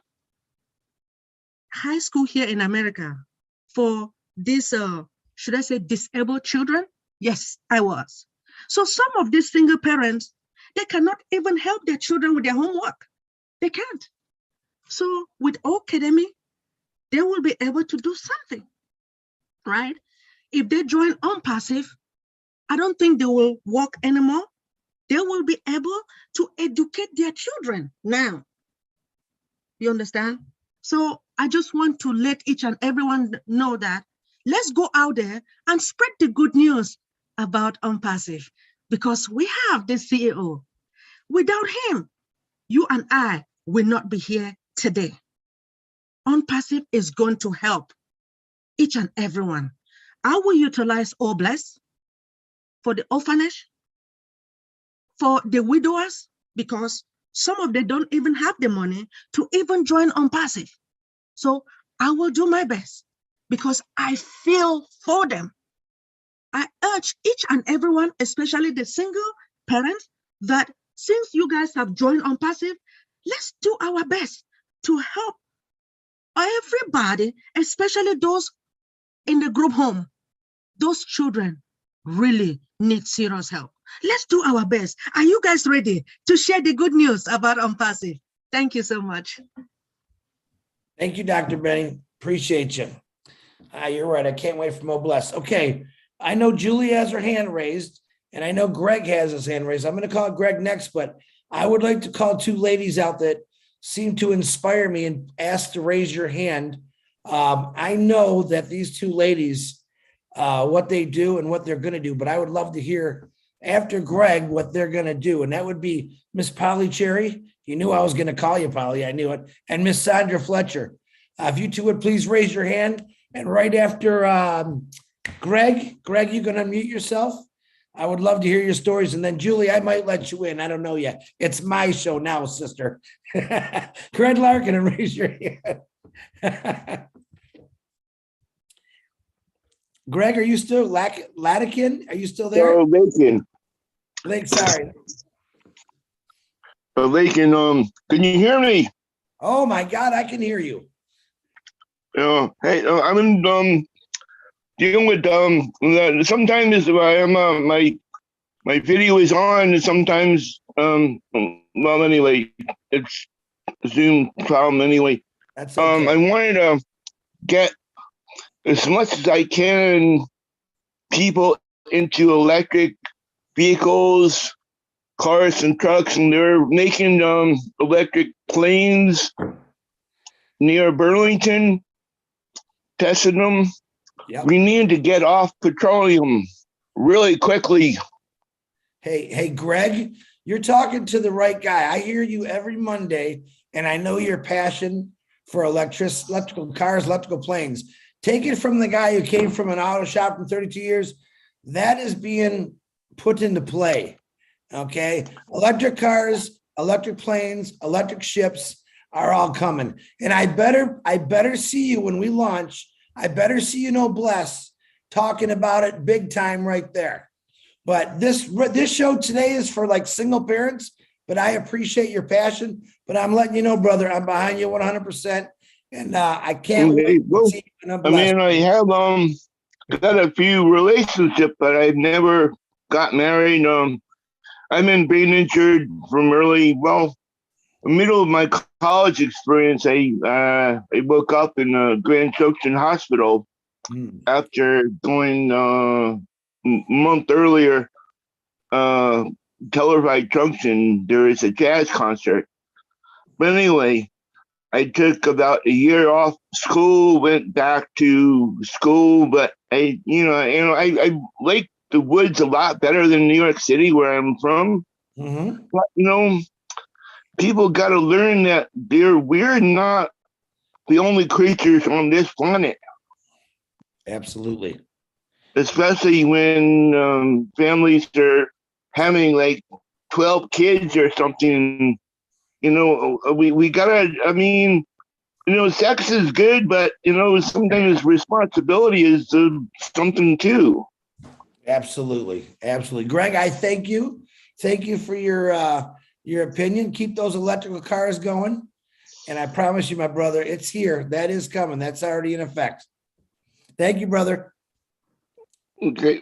here in America for this, should I say disabled children? Yes, I was. So some of these single parents, they cannot even help their children with their homework. They can't. So with Academy, they will be able to do something, right? If they join ONPASSIVE, I don't think they will work anymore. They will be able to educate their children now. You understand? So I just want to let each and everyone know that let's go out there and spread the good news about ONPASSIVE, because we have the CEO. Without him, you and I will not be here today. ONPASSIVE is going to help each and everyone. I will utilize OBLESS for the orphanage, for the widowers, because some of them don't even have the money to even join ONPASSIVE. So I will do my best because I feel for them. I urge each and everyone, especially the single parents, that since you guys have joined ONPASSIVE, let's do our best to help everybody, especially those in the group home. Those children really need serious help. Let's do our best. Are you guys ready to share the good news about ONPASSIVE? Thank you so much. Thank you, Dr. Benny. Appreciate you. You're right. I can't wait for Mo Bless. Okay. I know Julie has her hand raised, and I know Greg has his hand raised. I'm going to call Greg next, but I would like to call two ladies out that seem to inspire me and ask to raise your hand. I know that these two ladies, what they do and what they're going to do, but I would love to hear after Greg what they're going to do. And that would be Miss Polly Cherry. You knew I was going to call you, Polly. I knew it. And Miss Sandra Fletcher. If you two would please raise your hand. And right after Greg, you can unmute yourself. I would love to hear your stories. And then Julie, I might let you in. I don't know yet. It's my show now, sister. Greg Larkin, and raise your hand. Greg, are you still Latikin? Are you still there? Oh, Lakin. Lake, sorry. Lakin, can you hear me? Oh my God, I can hear you. Hey, I'm in dealing with sometimes my video is on, and sometimes well, anyway, it's a Zoom problem anyway. That's okay. I wanted to get as much as I can people into electric vehicles, cars and trucks, and they're making electric planes near Burlington, testing them. Yep. We need to get off petroleum really quickly. Hey, Greg, you're talking to the right guy. I hear you every Monday, and I know your passion for electrical cars, electrical planes. Take it from the guy who came from an auto shop for 32 years. That is being put into play. Okay. Electric cars, electric planes, electric ships are all coming. And I better see you when we launch. I better see you, no bless, talking about it big time right there. But this show today is for like single parents, but I appreciate your passion. But I'm letting you know, brother, I'm behind you 100%. And I can't wait to see you. I mean, I have got a few relationships, but I've never got married. I've been brain injured from middle of my college experience. I woke up in a Grand Junction Hospital after going a month earlier. Telluride Junction, there is a jazz concert. But anyway, I took about a year off school, went back to school, but I like the woods a lot better than New York City, where I'm from. Mm-hmm. But people got to learn that we're not the only creatures on this planet. Absolutely. Especially when families are having like 12 kids or something. We gotta, sex is good, but sometimes responsibility is something too. Absolutely. Greg, I thank you. Thank you for your opinion. Keep those electrical cars going. And I promise you, my brother, it's here. That is coming. That's already in effect. Thank you, brother. Okay.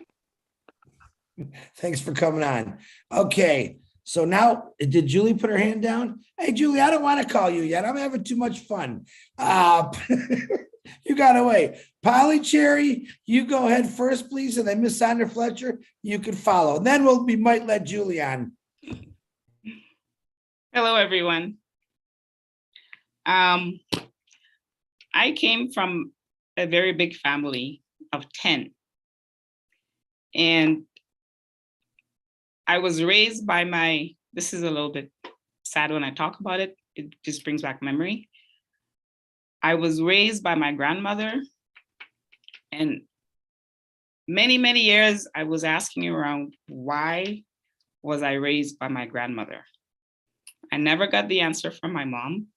Thanks for coming on. Okay. So now, did Julie put her hand down? Hey, Julie, I don't want to call you yet. I'm having too much fun. You got away. Polly Cherry, you go ahead first, please. And then Miss Sandra Fletcher, you can follow. And then we might let Julie on. Hello, everyone. I came from a very big family of 10. And I was raised by this is a little bit sad when I talk about it. It just brings back memory. I was raised by my grandmother, and many, many years I was asking around, why was I raised by my grandmother? I never got the answer from my mom.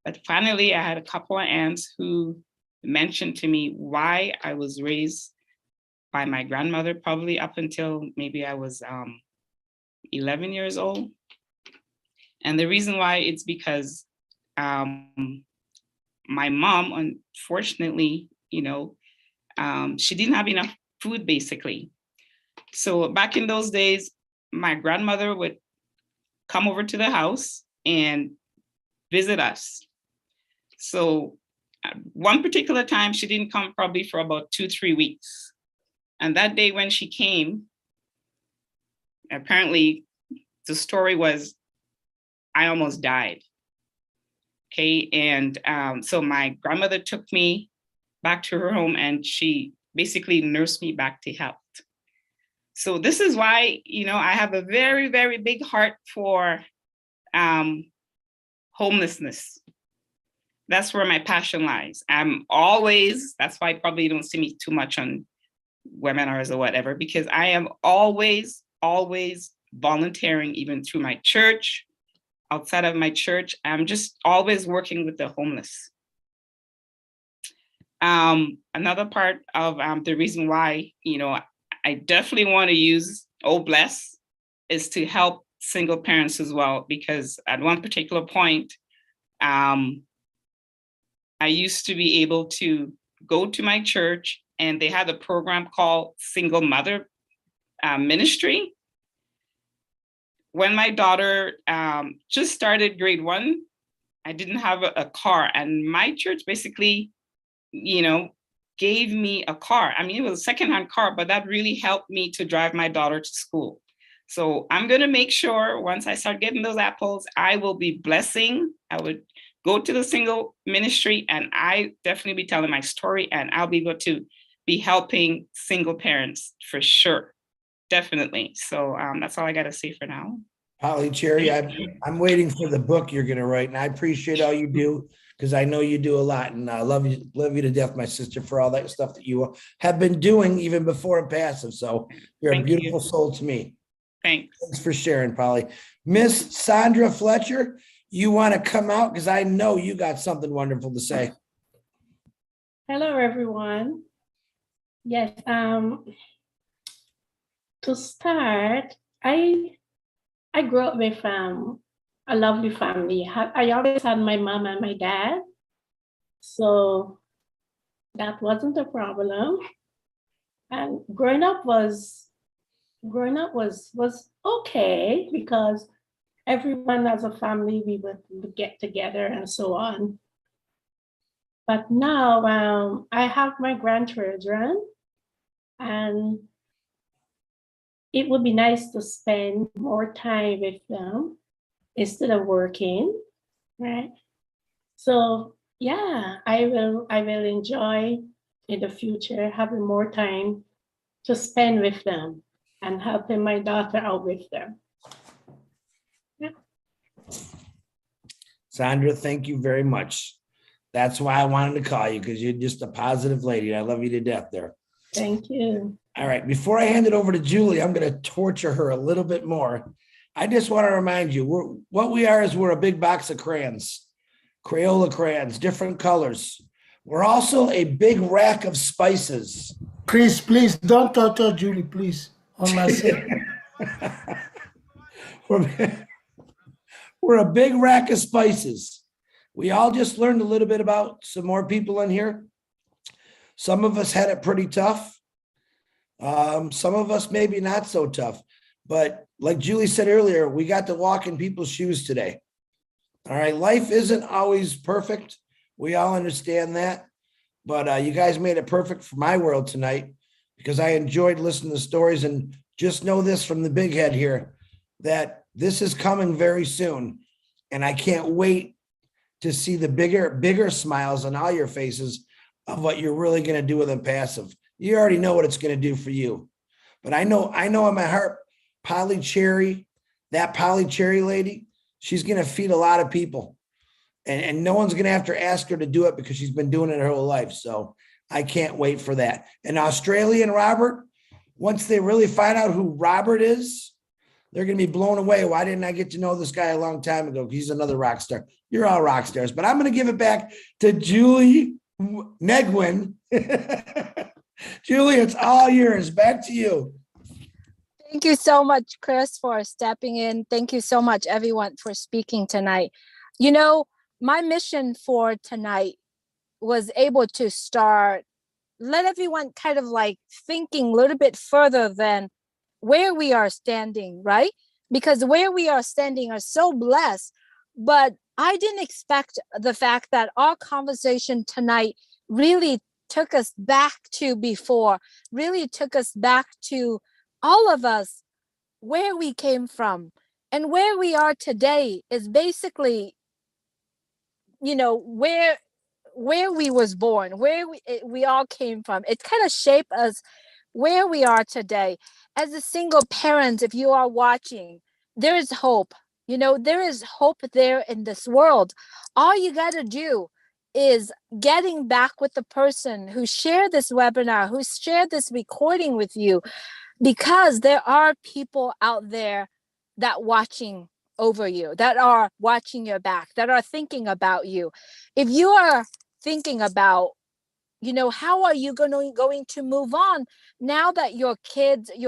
But finally, I had a couple of aunts who mentioned to me why I was raised by my grandmother, probably up until maybe I was 11 years old. And the reason why, it's because my mom, unfortunately, she didn't have enough food, basically. So back in those days, my grandmother would come over to the house and visit us. So one particular time, she didn't come probably for about 2-3 weeks. And that day when she came, apparently the story was, I almost died. Okay, and so my grandmother took me back to her home and she basically nursed me back to health. So this is why, I have a very, very big heart for homelessness. That's where my passion lies. That's why probably you don't see me too much on webinars or whatever, because I am always volunteering, even through my church, outside of my church. I'm just always working with the homeless. Another part of the reason why, I definitely want to use Oh Bless is to help single parents as well, because at one particular point, I used to be able to go to my church and they had a program called Single Mother Ministry. When my daughter just started grade 1, I didn't have a car, and my church basically, gave me a car. I mean, it was a secondhand car, but that really helped me to drive my daughter to school. So I'm going to make sure once I start getting those apples, I will be blessing. I would go to the single ministry and I definitely be telling my story, and I'll be able to be helping single parents for sure. Definitely. So that's all I got to say for now. Polly Cherry, I'm waiting for the book you're going to write, and I appreciate all you do, because I know you do a lot, and I love you to death, my sister, for all that stuff that you have been doing even before Impassive. So you're a beautiful soul to me. Thanks for sharing, Polly. Miss Sandra Fletcher, you want to come out, because I know you got something wonderful to say. Hello, everyone. Yes, to start, I grew up with a lovely family. I always had my mom and my dad, so that wasn't a problem. And growing up was okay, because everyone as a family, we would get together and so on. But now I have my grandchildren, and it would be nice to spend more time with them instead of working, right? So yeah, I will enjoy in the future having more time to spend with them and helping my daughter out with them. Yeah. Sandra, thank you very much. That's why I wanted to call you, because you're just a positive lady. I love you to death there. Thank you. All right, before I hand it over to Julie, I'm going to torture her a little bit more. I just want to remind you, we're a big box of crayons, Crayola crayons, different colors. We're also a big rack of spices. Chris, please don't torture Julie, please, on my sake. We're a big rack of spices. We all just learned a little bit about some more people in here. Some of us had it pretty tough. Some of us maybe not so tough, but like Julie said earlier, we got to walk in people's shoes today. All right. Life isn't always perfect. We all understand that, but you guys made it perfect for my world tonight, because I enjoyed listening to stories. And just know this from the big head here, that this is coming very soon. And I can't wait to see the bigger smiles on all your faces of what you're really going to do with Impassive. You already know what it's going to do for you. But I know in my heart, Polly Cherry, that Polly Cherry lady, she's going to feed a lot of people. And no one's going to have to ask her to do it, because she's been doing it her whole life. So I can't wait for that. And Australia and Robert, once they really find out who Robert is, they're going to be blown away. Why didn't I get to know this guy a long time ago? He's another rock star. You're all rock stars. But I'm going to give it back to Julie Negwin. Julie, it's all yours. Back to you. Thank you so much, Chris, for stepping in. Thank you so much, everyone, for speaking tonight. You know, my mission for tonight was able to start, let everyone kind of like thinking a little bit further than where we are standing, right? Because where we are standing are so blessed, but I didn't expect the fact that our conversation tonight really took us back to before, really took us back to all of us, where we came from. And where we are today is basically, you know, where we was born, where we all came from. It kind of shaped us where we are today. As a single parent, if you are watching, there is hope. You know, there is hope there in this world. All you got to do is getting back with the person who shared this webinar, who shared this recording with you, because there are people out there that watching over you, that are watching your back, that are thinking about you. If you are thinking about, you know, how are you going to move on now that your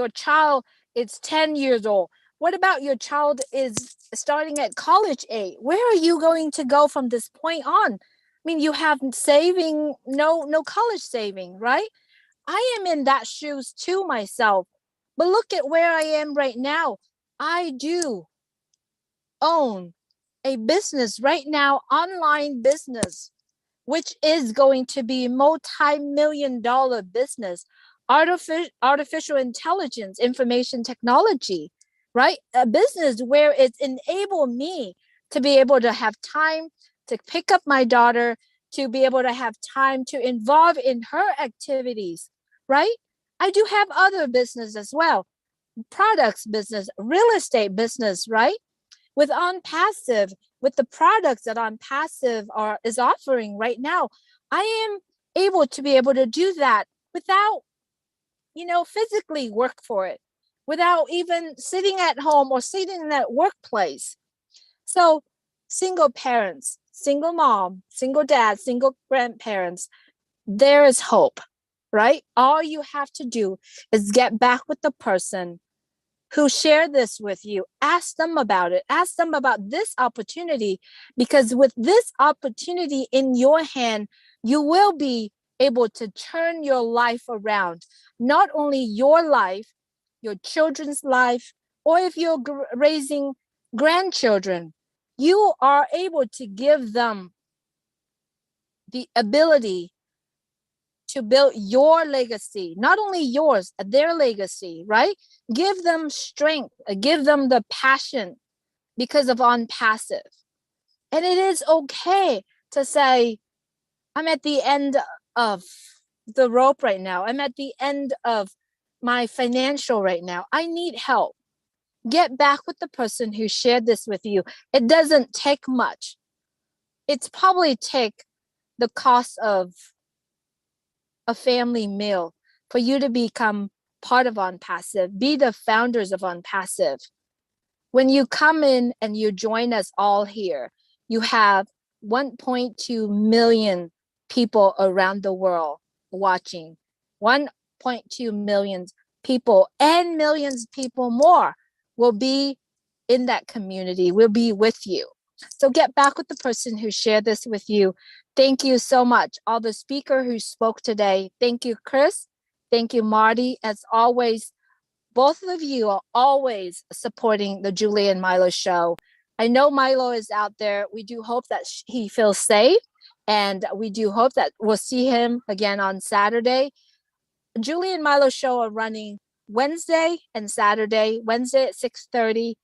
child is 10 years old? What about your child is starting at college age? Where are you going to go from this point on? I mean, you have saving, no college saving, right? I am in that shoes too myself. But look at where I am right now. I do own a business right now, online business, which is going to be multi-million-dollar business, artificial intelligence, information technology, right? A business where it's enabled me to be able to have time to pick up my daughter, to be able to have time to involve in her activities, right? I do have other business as well, products business, real estate business, right? With OnPassive, with the products that OnPassive is offering right now, I am able to do that without, you know, physically work for it, without even sitting at home or sitting in that workplace. So single parents, single mom, single dad, single grandparents, there is hope, right? All you have to do is get back with the person who shared this with you. Ask them about it. Ask them about this opportunity, because with this opportunity in your hand, you will be able to turn your life around. Not only your life, your children's life, or if you're raising grandchildren, you are able to give them the ability to build your legacy, not only yours, their legacy, right? Give them strength, give them the passion because of OnPassive. And it is okay to say, I'm at the end of the rope right now. I'm at the end of my financial right now. I need help. Get back with the person who shared this with you. It doesn't take much. It's probably take the cost of a family meal for you to become part of OnPassive, be the founders of OnPassive. When you come in and you join us all here, you have 1.2 million people around the world watching, 1.2 million people, and millions of people more will be in that community, will be with you. So get back with the person who shared this with you. Thank you so much. All the speakers who spoke today. Thank you, Chris. Thank you, Marty. As always, both of you are always supporting the Julie and Milo show. I know Milo is out there. We do hope that he feels safe, and we do hope that we'll see him again on Saturday. Julie and Milo show are running Wednesday and Saturday, Wednesday at 6:30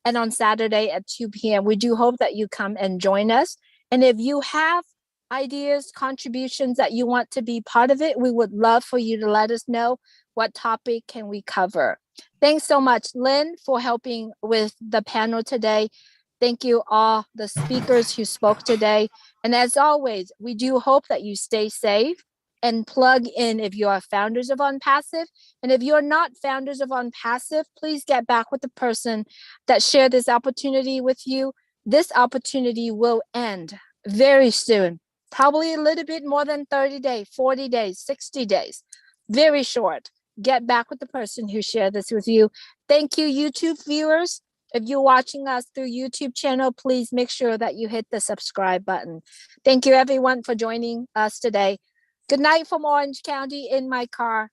and on Saturday at 2 p.m. We do hope that you come and join us. And if you have ideas, contributions that you want to be part of it, we would love for you to let us know what topic can we cover. Thanks so much, Lynn, for helping with the panel today. Thank you all the speakers who spoke today. And as always, we do hope that you stay safe and plug in if you are founders of OnPassive. And if you're not founders of OnPassive, please get back with the person that shared this opportunity with you. This opportunity will end very soon, probably a little bit more than 30 days, 40 days, 60 days, very short. get back with the person who shared this with you. Thank you, YouTube viewers. If you're watching us through YouTube channel, please make sure that you hit the subscribe button. Thank you everyone for joining us today. Good night from Orange County in my car.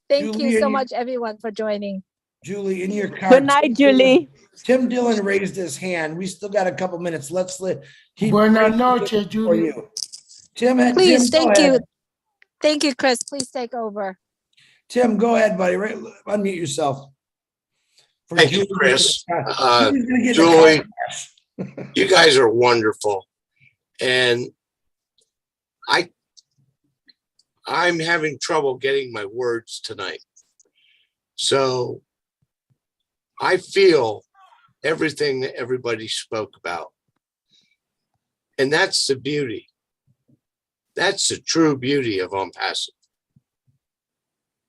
Thank you so much everyone for joining. Julie, in your car. Good night, Julie. Tim Dillon raised his hand. We still got a couple minutes. Let's keep. Buenas noches, Julie. Tim, Please, Tim, thank go you. ahead. Thank you, Chris. Please take over. Tim, go ahead, buddy. Unmute yourself. Thank you, Chris. Julie's gonna get Julie, you guys are wonderful. And I'm having trouble getting my words tonight. So I feel everything that everybody spoke about. And that's the beauty. That's the true beauty of ONPASSIVE,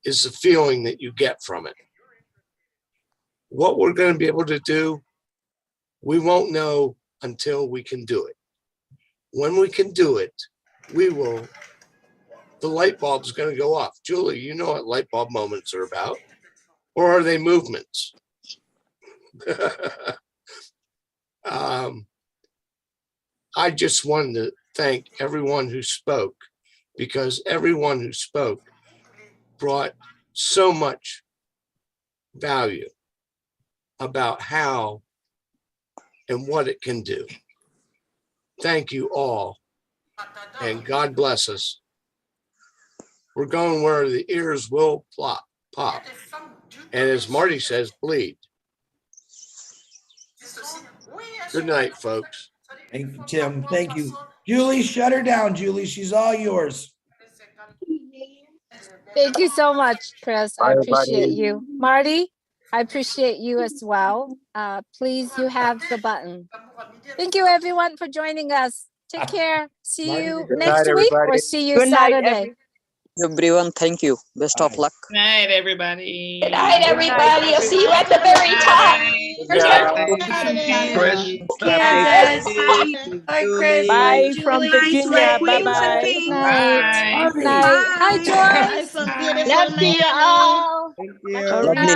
is the feeling that you get from it. What we're going to be able to do, we won't know until we can do it. When we can do it, the light bulb's going to go off. Julie, you know what light bulb moments are about. Or are they movements? I just wanted to thank everyone who spoke, because everyone who spoke brought so much value about how and what it can do. Thank you all, and God bless us. We're going where the ears will pop. And as Marty says, bleed. Good night, folks. Thank you, Tim. Thank you. Julie, shut her down, Julie. She's all yours. Thank you so much, Chris. I Bye, appreciate buddy. you. Marty, I appreciate you as well. Please, you have the button. Thank you, everyone, for joining us. Take care. See you next week or see you Saturday. Everyone, thank you. Best of luck. Good night, everybody. Good night, everybody. I'll see you at the very top. Chris. Kansas. Bye, Chris. Bye from Virginia. Bye-bye. Good night. Good night. Hi, Joyce. Love to you all. Lovely.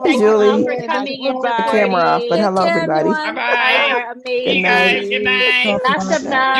Thank you all for coming in. Goodbye. Camera off, but hello, Take care, everybody. everyone. Bye-bye. You're amazing. Good night. Good night. Lots of love.